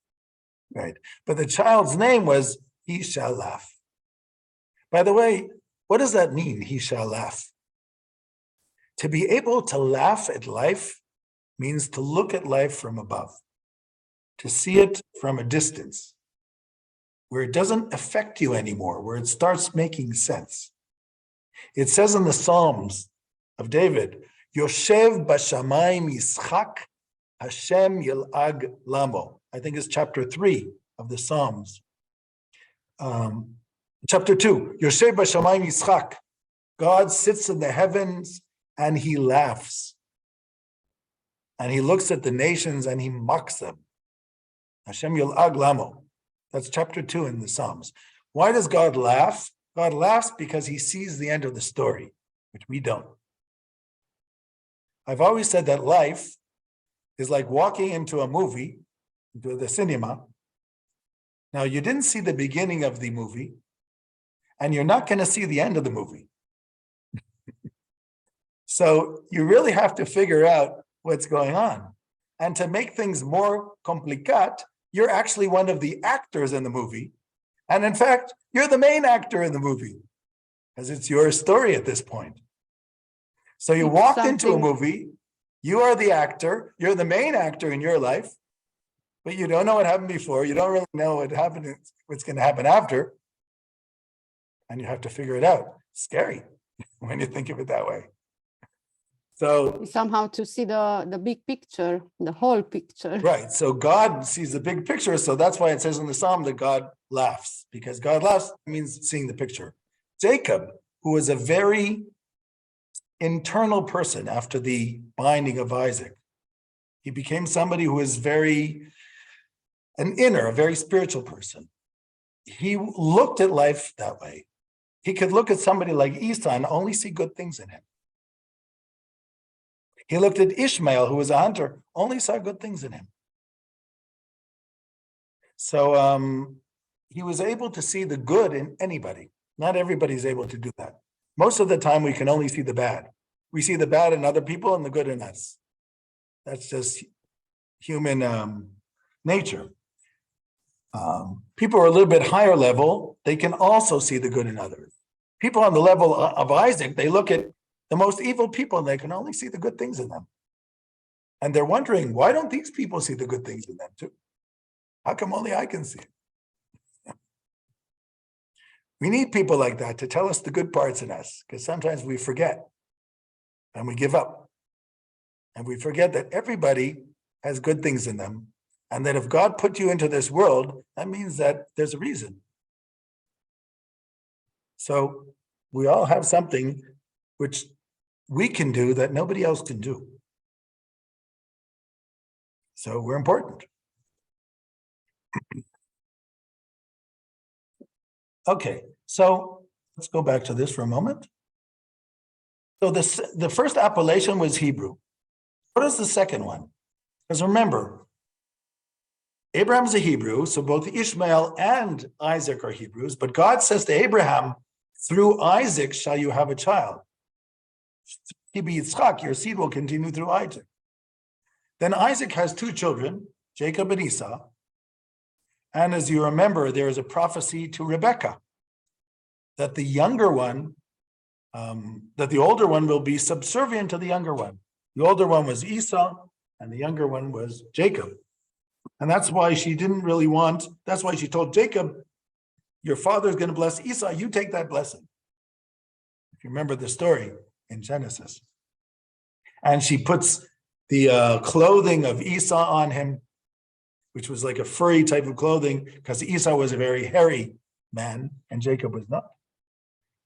right. But the child's name was, he shall laugh. By the way, what does that mean, he shall laugh? To be able to laugh at life means to look at life from above, to see it from a distance, where it doesn't affect you anymore, where it starts making sense. It says in the Psalms of David, Yoshev b'shamayim yischak, Hashem yil'ag lamo. I think it's chapter 3 of the Psalms. Chapter 2, Yoshev b'shamayim yischak. God sits in the heavens and he laughs. And he looks at the nations and he mocks them. Hashem yil'ag lamo. That's chapter 2 in the Psalms. Why does God laugh? God laughs because he sees the end of the story, which we don't. I've always said that life is like walking into a movie, into the cinema. Now, you didn't see the beginning of the movie, and you're not going to see the end of the movie. So you really have to figure out what's going on. And to make things more complicat, you're actually one of the actors in the movie. And in fact, you're the main actor in the movie, because it's your story at this point. So you walked into a movie, you are the actor, you're the main actor in your life, but you don't know what happened before, you don't really know what happened, what's going to happen after, and you have to figure it out. It's scary when you think of it that way. So somehow to see the big picture, the whole picture. Right. So God sees the big picture. So that's why it says in the Psalm that God laughs, because God laughs means seeing the picture. Jacob, who was a very internal person after the binding of Isaac, he became somebody who was a very spiritual person. He looked at life that way. He could look at somebody like Esau and only see good things in him. He looked at Ishmael, who was a hunter, only saw good things in him. So he was able to see the good in anybody. Not everybody's able to do that. Most of the time, we can only see the bad. We see the bad in other people and the good in us. That's just human nature. People who are a little bit higher level, they can also see the good in others. People on the level of Isaac, they look at the most evil people and they can only see the good things in them. And they're wondering, why don't these people see the good things in them too? How come only I can see it? We need people like that to tell us the good parts in us, because sometimes we forget and we give up. And we forget that everybody has good things in them. And that if God put you into this world, that means that there's a reason. So we all have something which we can do that nobody else can do. So we're important. Okay, so let's go back to this for a moment. So the first appellation was Hebrew. What is the second one? Because remember, Abraham's a Hebrew, so both Ishmael and Isaac are Hebrews, but God says to Abraham, through Isaac shall you have a child. Yitzchak, your seed will continue through Isaac. Then Isaac has two children, Jacob and Esau. And as you remember, there is a prophecy to Rebekah that the younger one, that the older one will be subservient to the younger one. The older one was Esau, and the younger one was Jacob. And that's why she didn't really want, that's why she told Jacob, your father is going to bless Esau, you take that blessing. If you remember the story in Genesis. And she puts the clothing of Esau on him, which was like a furry type of clothing, because Esau was a very hairy man, and Jacob was not.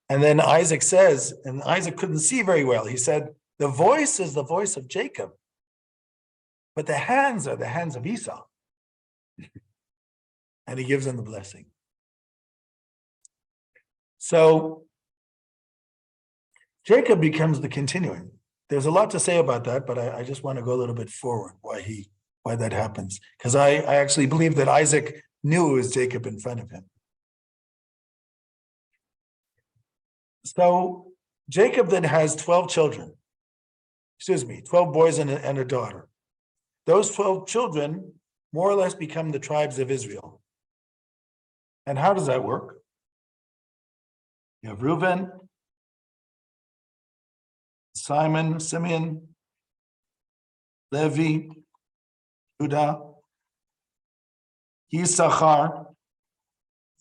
And then Isaac says, and Isaac couldn't see very well, he said, the voice is the voice of Jacob, but the hands are the hands of Esau. And he gives him the blessing. So Jacob becomes the continuing. There's a lot to say about that, but I just want to go a little bit forward why that happens. Because I actually believe that Isaac knew it was Jacob in front of him. So Jacob then has 12 children. 12 boys and a daughter. Those 12 children more or less become the tribes of Israel. And how does that work? You have Reuben, Simeon, Levi, Judah, Yisachar,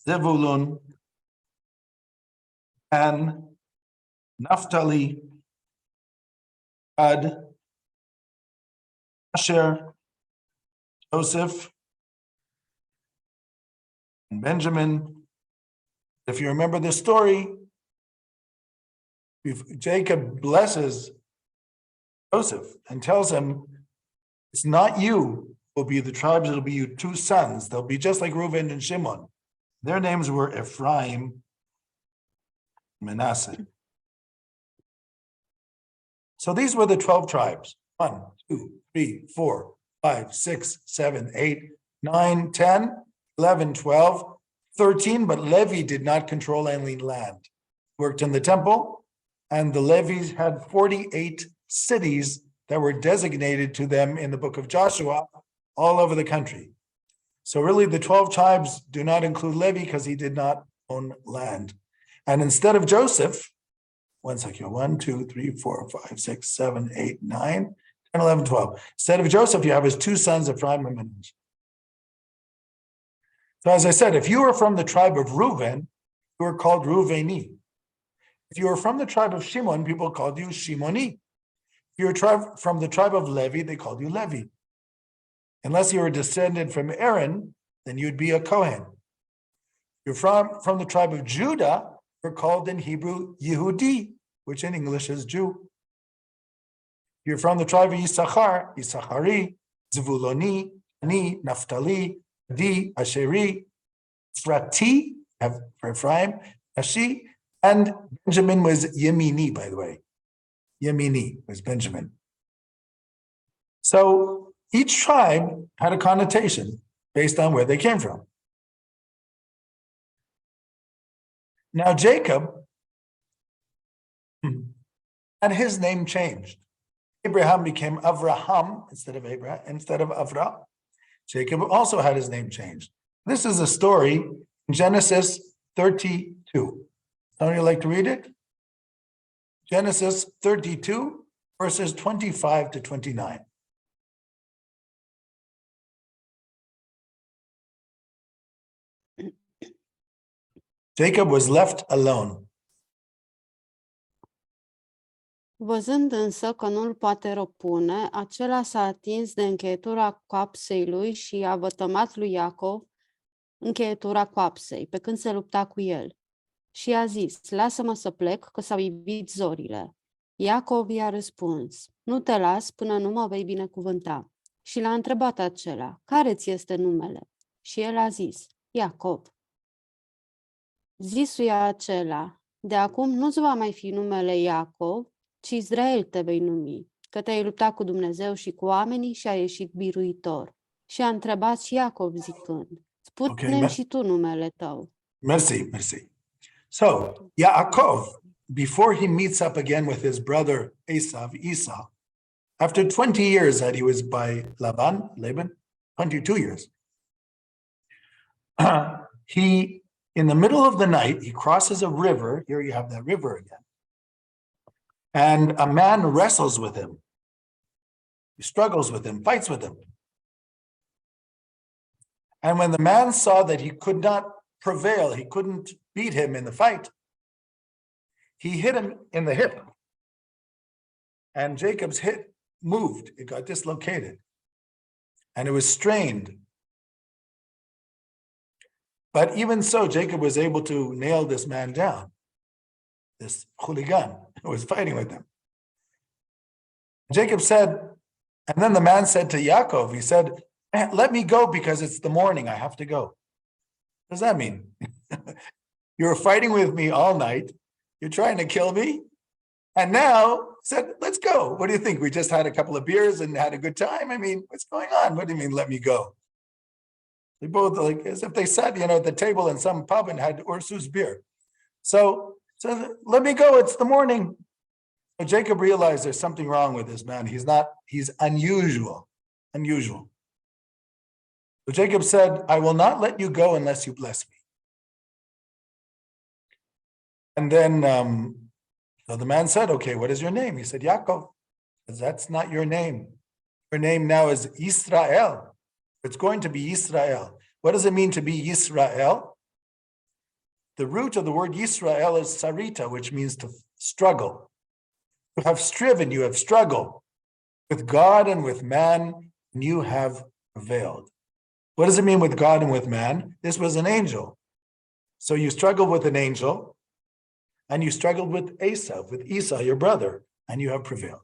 Zebulun, and Naphtali, Gad, Asher, Joseph, and Benjamin. If you remember the story, Jacob blesses Joseph and tells him, it's not you who will be the tribes, it'll be your two sons. They'll be just like Reuben and Shimon. Their names were Ephraim, Manasseh. So these were the 12 tribes. 1, 2, 3, 4, 5, 6, 7, 8, 9, 10, 11, 12, 13, but Levi did not control any land. Worked in the temple, and the Levites had 48 cities that were designated to them in the book of Joshua all over the country. So really the 12 tribes do not include Levi because he did not own land. And instead of Joseph, 1 2, 3, 4, 5, 6, 7, 8, 9, 10, 11, 12. Instead of Joseph, you have his two sons, Ephraim and Manasseh. So as I said, if you were from the tribe of Reuben, you were called Reuveni. If you were from the tribe of Shimon, people called you Shimoni. If you were from the tribe of Levi, they called you Levi. Unless you were descended from Aaron, then you'd be a Kohen. If you're from the tribe of Judah, you're called in Hebrew Yehudi, which in English is Jew. If you're from the tribe of Yisachar, Yisachari, Zvuloni, Ani, Naphtali, Di, Asheri, Frati, for Ephraim, Ashi, and Benjamin was Yemini, by the way. Yemini was Benjamin. So each tribe had a connotation based on where they came from. Now Jacob had his name changed. Abraham became Avraham instead of Avra. Jacob also had his name changed. This is a story in Genesis 32. Somebody like to read it? Genesis 32, verses 25 to 29. Jacob was left alone. Văzând însă că nu-l poate răpune, acela s-a atins de încheietura coapsei lui și a vătămat lui Iacov încheietura coapsei, pe când se lupta cu el. Și a zis, lasă-mă să plec, că s-au ivit zorile. Iacov i-a răspuns, nu te las până nu mă vei binecuvânta. Și l-a întrebat acela, care ți este numele? Și el a zis, Iacov. Zisuia acela, de acum nu-ți va mai fi numele Iacov, ci Israel te vei numi, că te-ai luptat cu Dumnezeu și cu oamenii și ai ieșit biruitor. Și a întrebat și Iacov zicând, spune-mi și tu numele tău. Merci. So, Yaakov, before he meets up again with his brother Esau, after 20 years that he was by Laban, 22 years, he, in the middle of the night, he crosses a river. Here you have that river again. And a man wrestles with him. He struggles with him, fights with him. And when the man saw that he could not prevail, he couldn't beat him in the fight, he hit him in the hip. And Jacob's hip moved, it got dislocated. And it was strained. But even so, Jacob was able to nail this man down, this hooligan who was fighting with him. Jacob said, and then the man said to Yaakov, he said, let me go because it's the morning, I have to go. What does that mean? You were fighting with me all night, you're trying to kill me, and now said, let's go. What do you think? We just had a couple of beers and had a good time? I mean, what's going on? What do you mean, let me go? They both, like, as if they sat, at the table in some pub and had Ursus beer. So let me go, it's the morning. So Jacob realized there's something wrong with this man. He's unusual. So Jacob said, I will not let you go unless you bless me. And then so the man said, okay, what is your name? He said, Yaakov. That's not your name. Your name now is Israel. It's going to be Israel. What does it mean to be Israel? The root of the word Israel is sarita, which means to struggle. You have striven, you have struggled with God and with man, and you have prevailed. What does it mean with God and with man? This was an angel. So you struggled with an angel, and you struggled with Esau, your brother, and you have prevailed.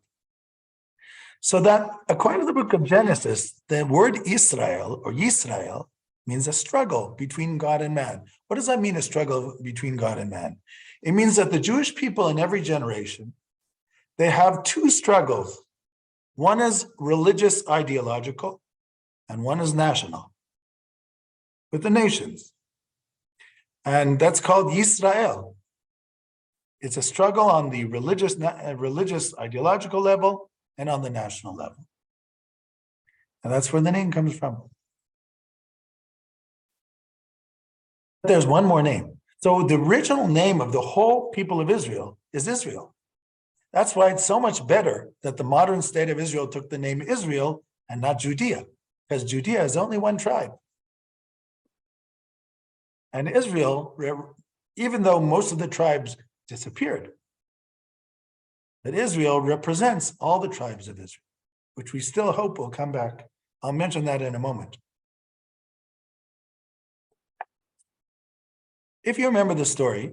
So that, according to the book of Genesis, the word Israel or Yisrael means a struggle between God and man. What does that mean, a struggle between God and man? It means that the Jewish people in every generation, they have two struggles. One is religious, ideological, and one is national, with the nations. And that's called Yisrael. It's a struggle on the religious, ideological level and on the national level. And that's where the name comes from. There's one more name. So the original name of the whole people of Israel is Israel. That's why it's so much better that the modern state of Israel took the name Israel and not Judea, because Judea is only one tribe. And Israel, even though most of the tribes disappeared, but Israel represents all the tribes of Israel, which we still hope will come back. I'll mention that in a moment. If you remember the story,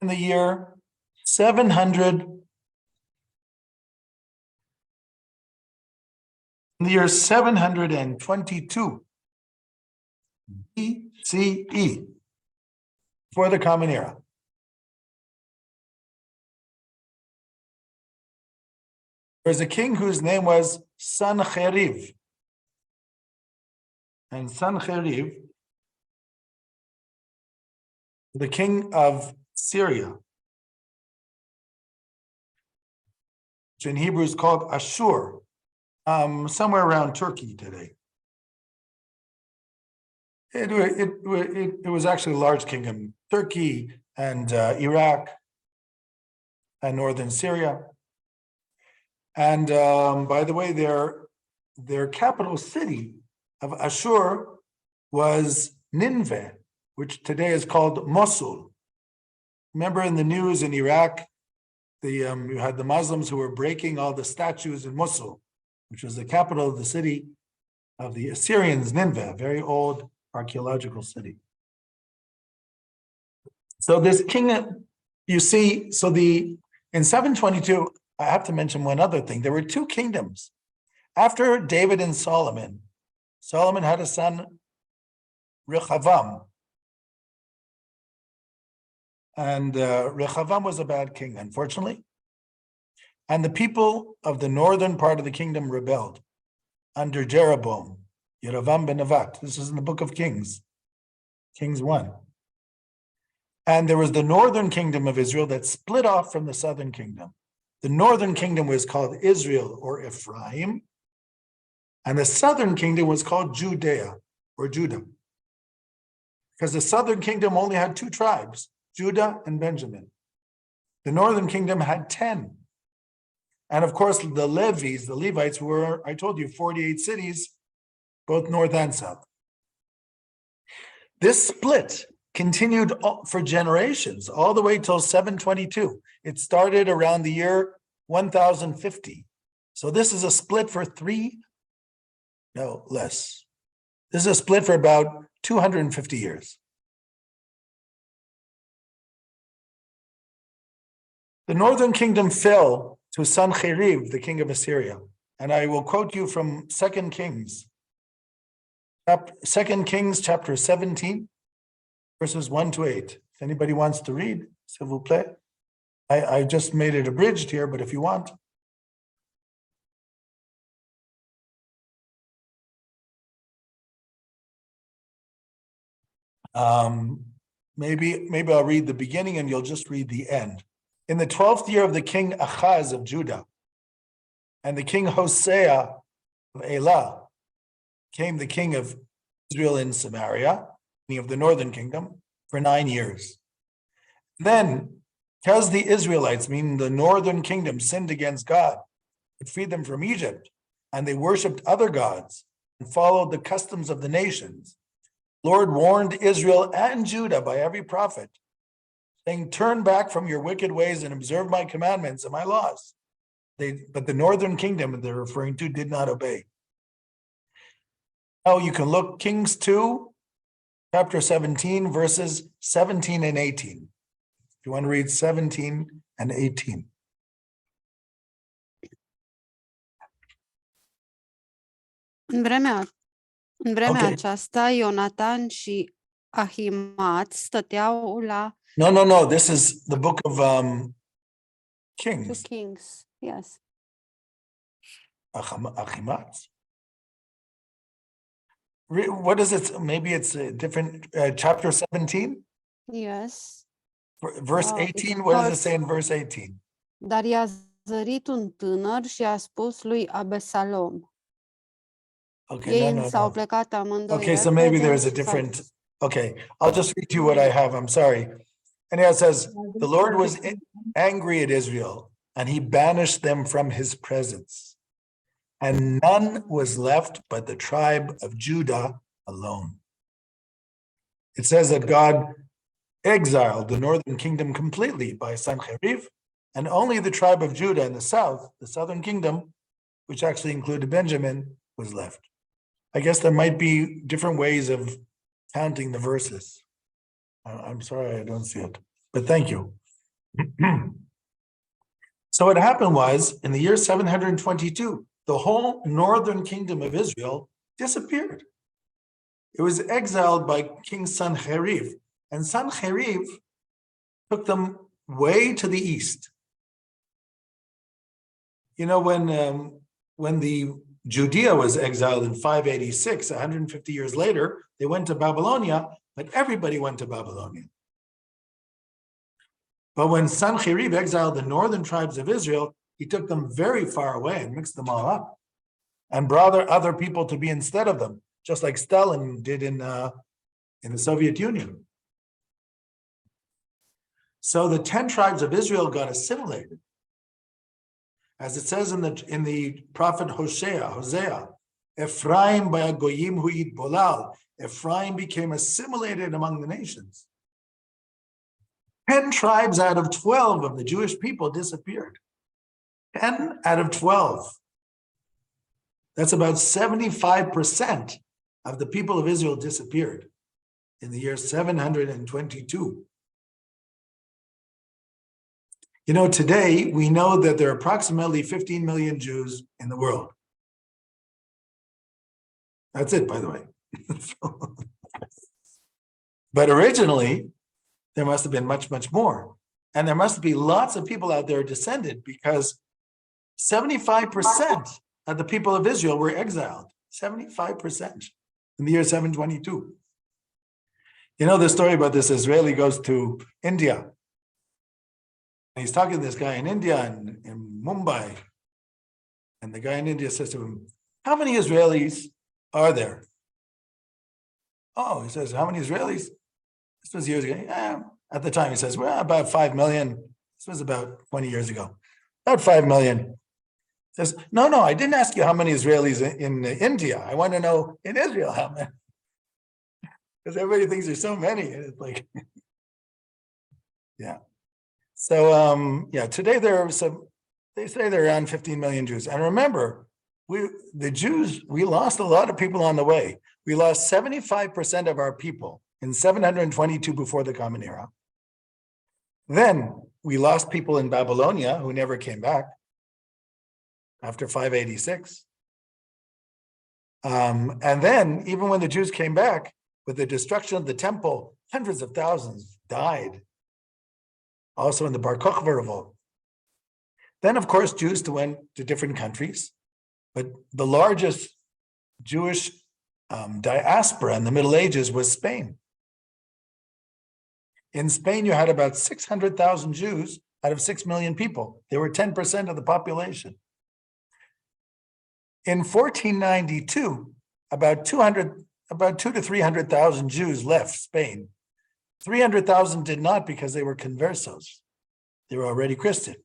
in the year 722 BCE, for the Common Era, there was a king whose name was Sancheriv. And Sancheriv the king of Syria, which in Hebrew is called Ashur, somewhere around Turkey today. It was actually a large kingdom, Turkey and Iraq and northern Syria. And by the way, their capital city of Ashur was Nineveh, which today is called Mosul. Remember in the news in Iraq, you had the Muslims who were breaking all the statues in Mosul, which was the capital of the city of the Assyrians, Nineveh, a very old archaeological city. So this king, you see, in 722, I have to mention one other thing. There were two kingdoms. After David and Solomon had a son, Rehavam. And Rehavam was a bad king, unfortunately. And the people of the northern part of the kingdom rebelled under Jeroboam, Yeravam ben Nevat. This is in the book of Kings, Kings 1. And there was the northern kingdom of Israel that split off from the southern kingdom. The northern kingdom was called Israel or Ephraim, and the southern kingdom was called Judea or Judah, because the southern kingdom only had two tribes, Judah and Benjamin. The northern kingdom had 10. And of course, the Levites were, I told you, 48 cities, both north and south. This split continued for generations, all the way till 722. It started around the year 1050. So this is a split for less. This is a split for about 250 years. The northern kingdom fell to Sancheriv, the king of Assyria. And I will quote you from 2 Kings. 2 Kings chapter 17, verses 1 to 8. If anybody wants to read, s'il vous plaît. I just made it abridged here, but if you want. Maybe I'll read the beginning and you'll just read the end. In the 12th year of the king Achaz of Judah, and the king Hosea of Elah, came the king of Israel in Samaria, king of the northern kingdom, for 9 years. Then, because the Israelites, meaning the northern kingdom, sinned against God, it freed them from Egypt, and they worshipped other gods and followed the customs of the nations. Lord warned Israel and Judah by every prophet, saying, turn back from your wicked ways and observe my commandments and my laws. But the northern kingdom they're referring to did not obey. Now you can look Kings 2, chapter 17, verses 17 and 18. If you want to read 17 and 18. În vremea Okay. aceasta, Ionatan și Ahimaț stăteau la No. This is the book of 2 Kings. Kings. Yes. Achimatz. What is it? Maybe it's a different chapter 17, Yes. verse Oh, 18. it's What does it verse- say in verse 18? Dar i-a zărit un tânăr și a spus lui Abesalom. Okay, Ei no. s-au plecat amândoi Okay, so maybe repede there's a și s-au different. dus. Okay, I'll just read you what I have. I'm sorry. And it says, the Lord was angry at Israel, and he banished them from his presence. And none was left but the tribe of Judah alone. It says that God exiled the northern kingdom completely by Sancheriv, and only the tribe of Judah in the south, the southern kingdom, which actually included Benjamin, was left. I guess there might be different ways of counting the verses. I'm sorry, I don't see it, but thank you. So what happened was, in the year 722, the whole northern kingdom of Israel disappeared. It was exiled by King Sancheriv, and Sancheriv took them way to the east. You know, when the Judea was exiled in 586, 150 years later, they went to Babylonia, but everybody went to Babylonia. But when Sancherib exiled the northern tribes of Israel, he took them very far away and mixed them all up and brought other people to be instead of them, just like Stalin did in the Soviet Union. So the 10 tribes of Israel got assimilated. As it says in the prophet Hosea, Ephraim by Goyim huid bolal. Ephraim became assimilated among the nations. 10 tribes out of 12 of the Jewish people disappeared. 10 out of 12. That's about 75% of the people of Israel disappeared in the year 722. You know, today we know that there are approximately 15 million Jews in the world. That's it, by the way. But originally, there must have been much, much more. And there must be lots of people out there descended because 75% of the people of Israel were exiled. 75% in the year 722. You know the story about this Israeli goes to India. And he's talking to this guy in India in Mumbai. And the guy in India says to him, how many Israelis are there? Oh, he says, how many Israelis? This was years ago. At the time, he says, well, about 5 million. This was about 20 years ago. About 5 million. He says, no, I didn't ask you how many Israelis in India. I want to know in Israel how many. Because everybody thinks there's so many. It's like, yeah. So, today they say there are around 15 million Jews. And remember, the Jews, we lost a lot of people on the way. We lost 75% of our people in 722 before the Common Era. Then we lost people in Babylonia who never came back after 586. And then even when the Jews came back, with the destruction of the temple, hundreds of thousands died. Also in the Bar Kokhba revolt. Then, of course, Jews went to different countries, but the largest Jewish diaspora in the Middle Ages was Spain. In Spain, you had about 600,000 Jews out of 6 million people. They were 10% of the population. In 1492, about 2 to 300,000 Jews left Spain. 300,000 did not because they were conversos. They were already Christian.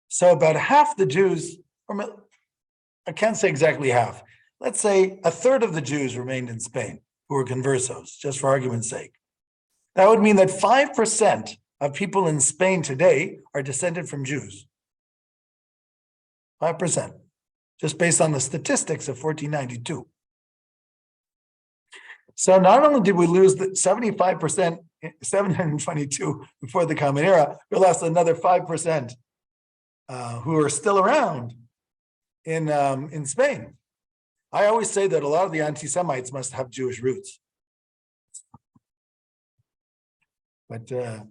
So about half the Jews, I can't say exactly half, let's say a third of the Jews remained in Spain who were conversos, just for argument's sake. That would mean that 5% of people in Spain today are descended from Jews. 5%, just based on the statistics of 1492. So not only did we lose the 75%, 722 before the Common Era, we lost another 5% who are still around in Spain. I always say that a lot of the anti-Semites must have Jewish roots. But I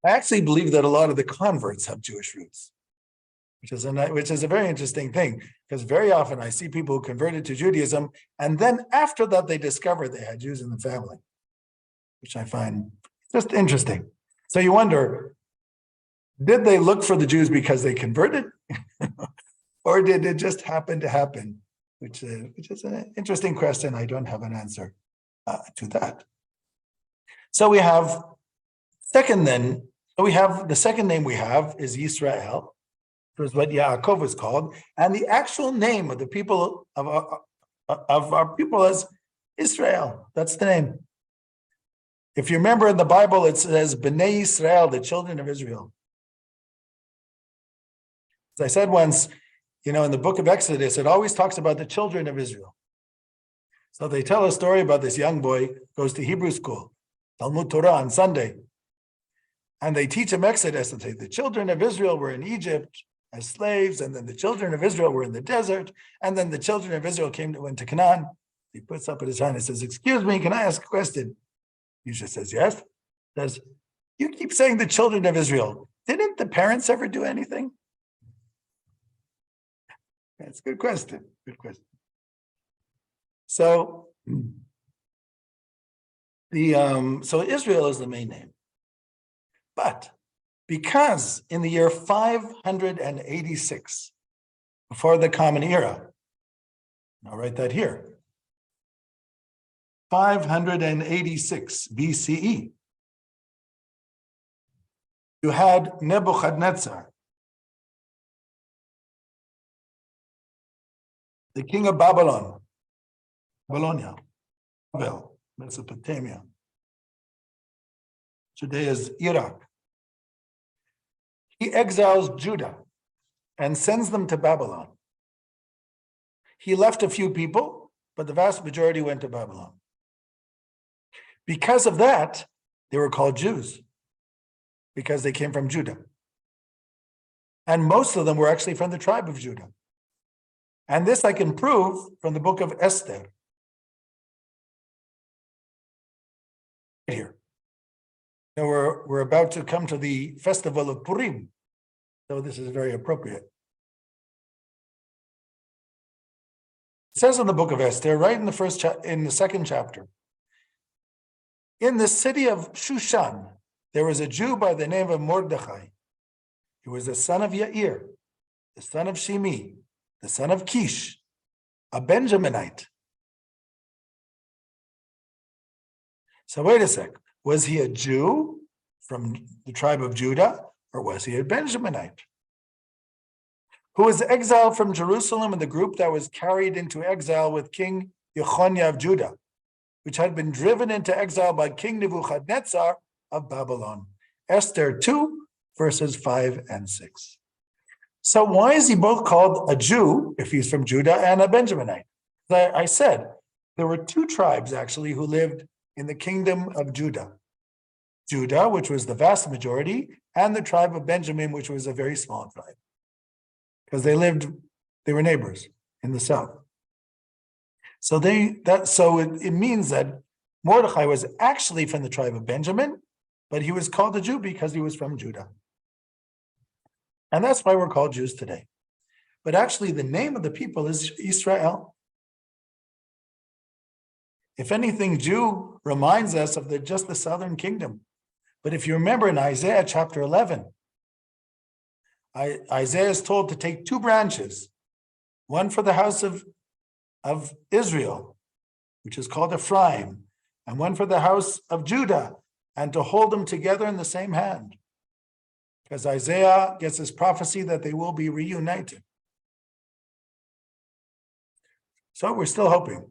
actually believe that a lot of the converts have Jewish roots, which is a very interesting thing, because very often I see people who converted to Judaism, and then after that they discover they had Jews in the family, which I find just interesting. So you wonder, did they look for the Jews because they converted? Or did it just happen to happen? Which is an interesting question. I don't have an answer to that. So we have the second name we have is Yisrael, which is what Yaakov was called, and the actual name of the people of our people is Israel. That's the name. If you remember in the Bible, it says Bnei Yisrael, the children of Israel. As I said once, in the book of Exodus, it always talks about the children of Israel. So they tell a story about this young boy goes to Hebrew school, Talmud Torah on Sunday. And they teach him Exodus and say the children of Israel were in Egypt as slaves, and then the children of Israel were in the desert, and then the children of Israel went to Canaan. He puts up his hand and says, "Excuse me, can I ask a question?" Yusha says, "Yes." He says, "You keep saying the children of Israel. Didn't the parents ever do anything?" That's a good question. Good question. So So Israel is the main name. But because in the year 586, before the Common Era, I'll write that here, 586 BCE, you had Nebuchadnezzar, the king of Babylonia, Babel, Mesopotamia. Today is Iraq. He exiles Judah and sends them to Babylon. He left a few people, but the vast majority went to Babylon. Because of that, they were called Jews, because they came from Judah. And most of them were actually from the tribe of Judah. And this I can prove from the book of Esther. Here. Now we're about to come to the festival of Purim, so this is very appropriate. It says in the book of Esther, right in the second chapter, in the city of Shushan, there was a Jew by the name of Mordechai. He was the son of Yair, the son of Shimi, the son of Kish, a Benjaminite. So wait a sec. Was he a Jew from the tribe of Judah, or was he a Benjaminite? Who was exiled from Jerusalem in the group that was carried into exile with King Jeconiah of Judah, which had been driven into exile by King Nebuchadnezzar of Babylon. Esther 2, verses 5 and 6. So why is he both called a Jew, if he's from Judah, and a Benjaminite? I said there were two tribes actually who lived in the kingdom of Judah. Judah, which was the vast majority, and the tribe of Benjamin, which was a very small tribe. Because they were neighbors in the south. So it means that Mordechai was actually from the tribe of Benjamin, but he was called a Jew because he was from Judah. And that's why we're called Jews today. But actually, the name of the people is Israel. If anything, Jew reminds us of just the southern kingdom. But if you remember in Isaiah chapter 11, Isaiah is told to take two branches, one for the house of Israel, which is called Ephraim, and one for the house of Judah, and to hold them together in the same hand. Because Isaiah gets this prophecy that they will be reunited. So we're still hoping.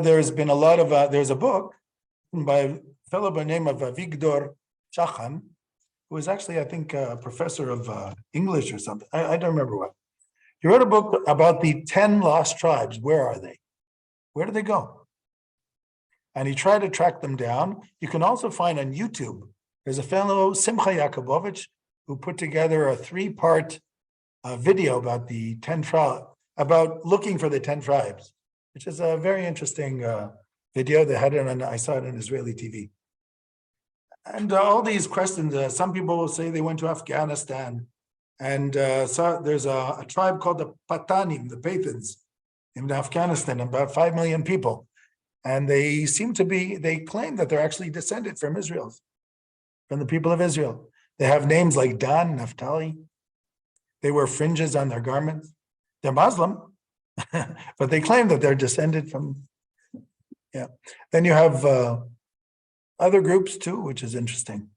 There's been a lot of, there's a book by a fellow by the name of Avigdor Chachan, who is actually, I think, a professor of English or something. I don't remember what. He wrote a book about the 10 lost tribes. Where are they? Where do they go? And he tried to track them down. You can also find on YouTube, there's a fellow, Simcha Yakubovich, who put together a 3-part video about the 10 tribes, about looking for the 10 tribes, which is a very interesting video. They had it on, I saw it on Israeli TV. And all these questions, some people will say they went to Afghanistan, and so there's a tribe called the Patanim, the Pathans, in Afghanistan, about 5 million people. And they claim that they're actually descended from Israel, from the people of Israel. They have names like Dan, Naphtali. They wear fringes on their garments. They're Muslim, but they claim that they're descended from, yeah. Then you have other groups too, which is interesting.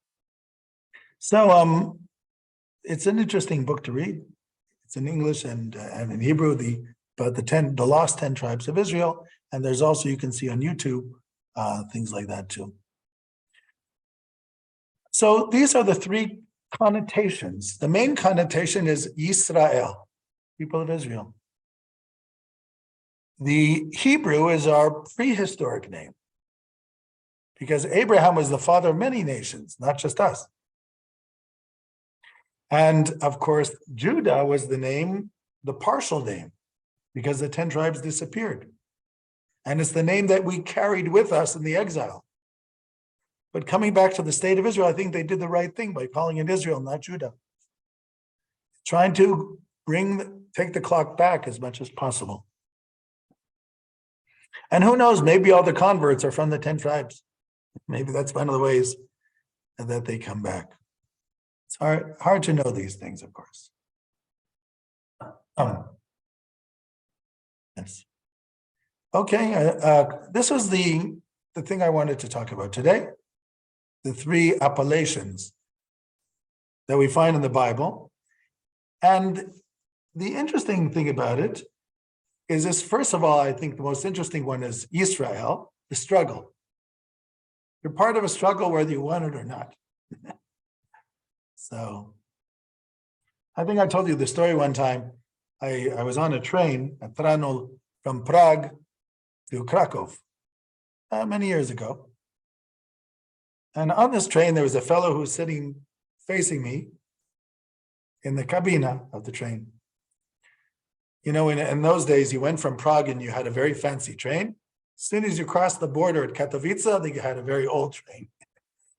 So it's an interesting book to read. It's in English and in Hebrew, about the lost 10 tribes of Israel. And there's also, you can see on YouTube, things like that too. So these are the 3 connotations. The main connotation is Yisrael, people of Israel. The Hebrew is our prehistoric name, because Abraham was the father of many nations, not just us. And of course, Judah was the partial name, because the 10 tribes disappeared. And it's the name that we carried with us in the exile. But coming back to the state of Israel, I think they did the right thing by calling it Israel, not Judah. Trying to take the clock back as much as possible. And who knows, maybe all the converts are from the 10 tribes. Maybe that's one of the ways that they come back. It's hard to know these things, of course. Yes. Okay, this was the thing I wanted to talk about today. The 3 appellations that we find in the Bible. And the interesting thing about it is this, first of all, I think the most interesting one is Israel, the struggle. You're part of a struggle whether you want it or not. So I think I told you the story one time. I was on a train at Tranul from Prague to Krakow many years ago. And on this train, there was a fellow who was sitting facing me in the cabina of the train. You know, in those days, you went from Prague and you had a very fancy train. As soon as you crossed the border at Katowice, I think you had a very old train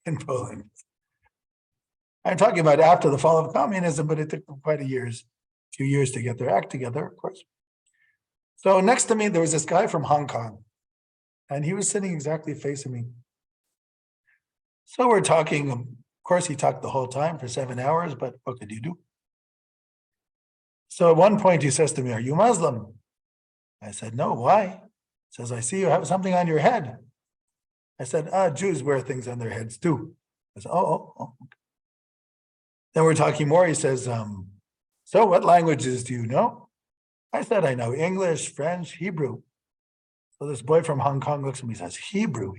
in Poland. I'm talking about after the fall of communism, but it took them quite a few years to get their act together, of course. So next to me, there was this guy from Hong Kong, and he was sitting exactly facing me. So we're talking, of course, he talked the whole time for 7 hours, but what could you do? So at one point he says to me, "Are you Muslim?" I said, "No, why?" He says, "I see you have something on your head." I said, "Jews wear things on their heads too." I said, oh. Then we're talking more. He says, "So what languages do you know?" I said, "I know English, French, Hebrew." So this boy from Hong Kong looks at me and says, Hebrew.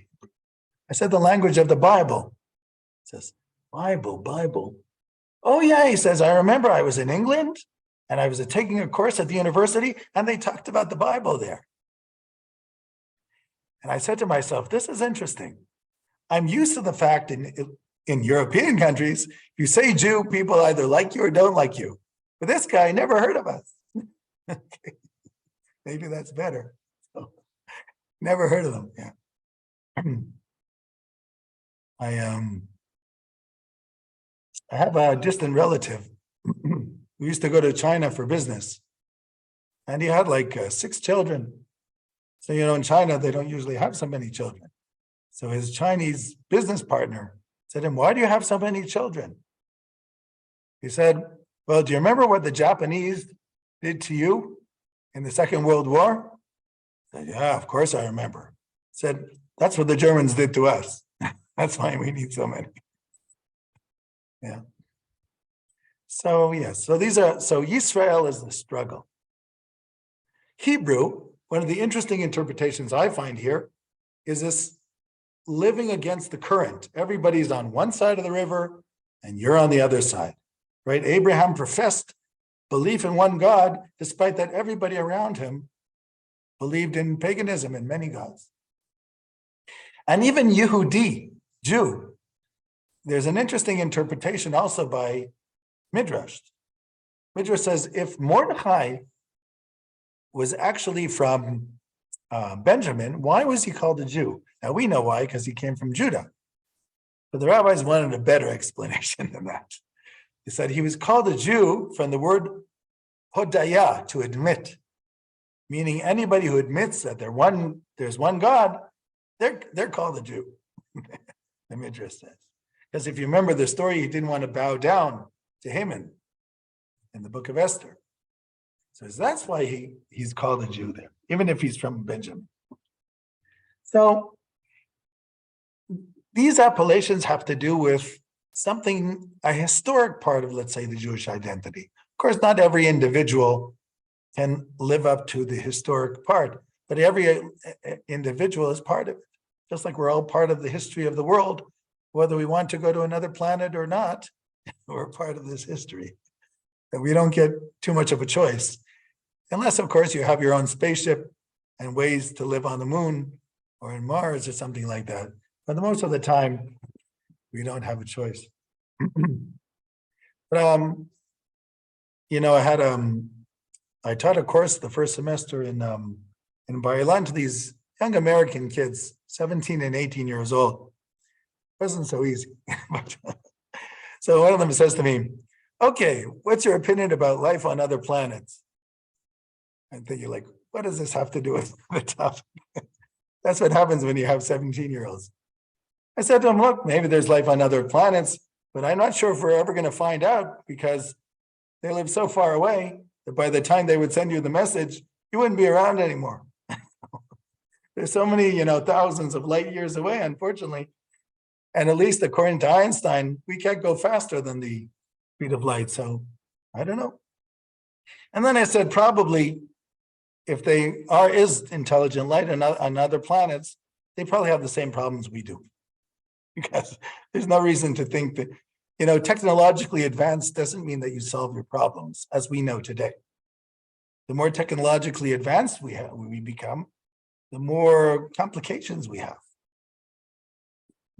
I said, "The language of the Bible." He says, Bible. "Oh yeah," he says, "I remember I was in England and I was taking a course at the university and they talked about the Bible there." And I said to myself, this is interesting. I'm used to the fact in European countries, if you say Jew, people either like you or don't like you. But this guy never heard of us. Okay. Maybe that's better. So, never heard of them, yeah. I have a distant relative who used to go to China for business. And he had like 6 children. So, you know, in China, they don't usually have so many children. So his Chinese business partner said to him, "Why do you have so many children?" He said, "Well, do you remember what the Japanese did to you in the Second World War?" I said, "Yeah, of course I remember." He said, "That's what the Germans did to us. That's why we need so many." Yeah. So yes, so Israel is the struggle. Hebrew, one of the interesting interpretations I find here is this living against the current. Everybody's on one side of the river and you're on the other side, right? Abraham professed belief in one God, despite that everybody around him believed in paganism and many gods. And even Yehudi, Jew, there's an interesting interpretation also by Midrash. Midrash says if Mordechai was actually from Benjamin, why was he called a Jew? Now we know why, because he came from Judah. But the rabbis wanted a better explanation than that. They said he was called a Jew from the word hodaya, to admit, meaning anybody who admits that there's one God, they're called a Jew. The Midrash says. Because if you remember the story, he didn't want to bow down to Haman in the book of Esther. So that's why he's called a Jew there, even if he's from Benjamin. So these appellations have to do with something, a historic part of, let's say, the Jewish identity. Of course, not every individual can live up to the historic part, but every individual is part of it. Just like we're all part of the history of the world, whether we want to go to another planet or not, we're part of this history. And we don't get too much of a choice. Unless, of course, you have your own spaceship and ways to live on the moon or in Mars or something like that. But most of the time, we don't have a choice. But, you know, I taught a course the first semester in Bar-Ilan to these young American kids, 17 and 18 years old. It wasn't so easy. So one of them says to me, "Okay, what's your opinion about life on other planets?" I'm thinking, like, what does this have to do with the topic? That's what happens when you have 17-year-olds. I said to him, look, maybe there's life on other planets, but I'm not sure if we're ever going to find out because they live so far away that by the time they would send you the message, you wouldn't be around anymore. There's so many, thousands of light years away, unfortunately. And at least according to Einstein, we can't go faster than the speed of light. So I don't know. And then I said, probably if is intelligent light on other planets, they probably have the same problems we do. Because there's no reason to think that, technologically advanced doesn't mean that you solve your problems, as we know today. The more technologically advanced we become, the more complications we have.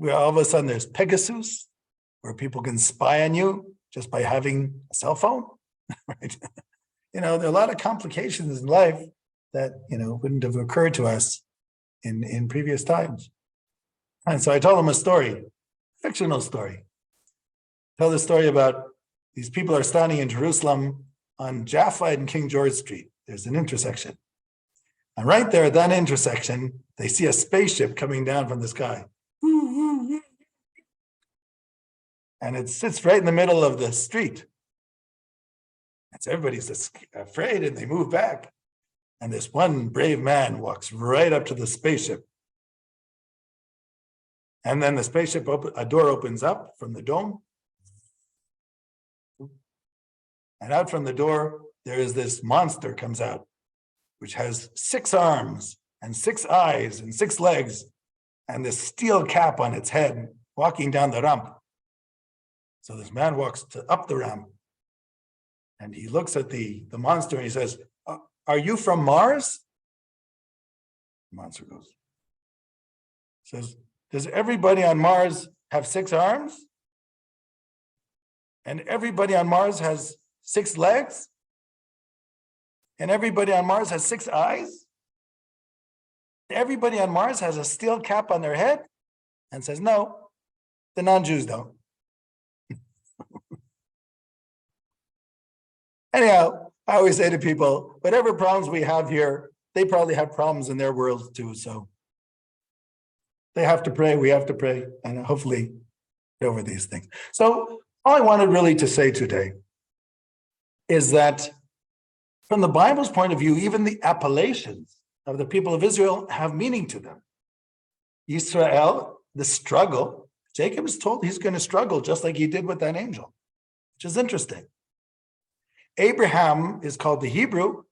All of a sudden there's Pegasus, where people can spy on you just by having a cell phone, right? There are a lot of complications in life that, wouldn't have occurred to us in previous times. And so I told him a story, fictional story. Tell the story about these people are standing in Jerusalem on Jaffa and King George Street. There's an intersection. And right there at that intersection, they see a spaceship coming down from the sky. And it sits right in the middle of the street. And so everybody's afraid and they move back. And this one brave man walks right up to the spaceship. And then the spaceship, a door opens up from the dome. And out from the door, there is this monster comes out, which has 6 arms and 6 eyes and 6 legs, and this steel cap on its head, walking down the ramp. So this man walks up the ramp, and he looks at the monster and he says, "Are you from Mars?" The monster says, "Does everybody on Mars have 6 arms? And everybody on Mars has 6 legs? And everybody on Mars has 6 eyes? Everybody on Mars has a steel cap on their head?" And says, "No, the non-Jews don't." Anyhow, I always say to people, whatever problems we have here, they probably have problems in their worlds too. So they have to pray, we have to pray, and hopefully get over these things. So all I wanted really to say today is that from the Bible's point of view, even the appellations of the people of Israel have meaning to them. Israel, the struggle, Jacob is told he's going to struggle just like he did with that angel, which is interesting. Abraham is called the Hebrew,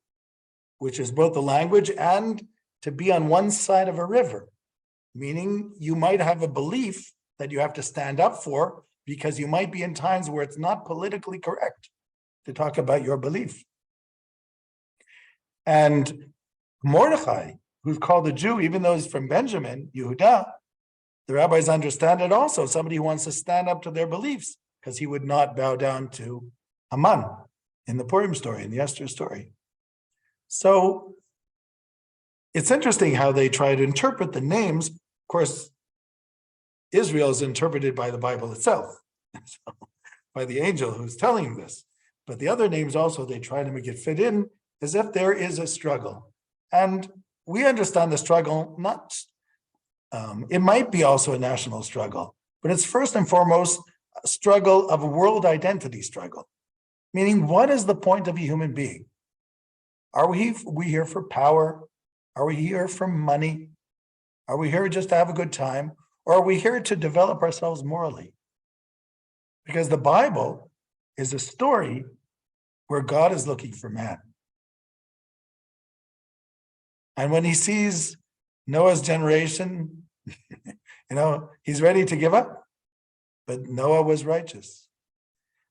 which is both the language and to be on one side of a river, meaning you might have a belief that you have to stand up for because you might be in times where it's not politically correct to talk about your belief. And Mordechai, who's called a Jew, even though he's from Benjamin, Yehuda, the rabbis understand it also, somebody who wants to stand up to their beliefs because he would not bow down to Haman in the Purim story, in the Esther story. So it's interesting how they try to interpret the names. Of course, Israel is interpreted by the Bible itself, by the angel who's telling this. But the other names also, they try to make it fit in as if there is a struggle. And we understand the struggle, it might be also a national struggle, but it's first and foremost a struggle of a world identity struggle. Meaning, what is the point of a human being? Are we here for power? Are we here for money? Are we here just to have a good time? Or are we here to develop ourselves morally? Because the Bible is a story where God is looking for man. And when he sees Noah's generation, he's ready to give up. But Noah was righteous.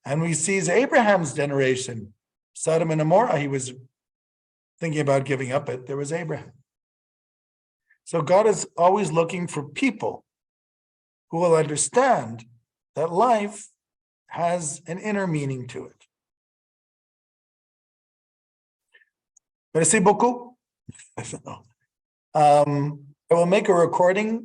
And we sees Abraham's generation, Sodom and Gomorrah, he was thinking about giving up, but there was Abraham. So God is always looking for people who will understand that life has an inner meaning to it. Merci beaucoup. I will make a recording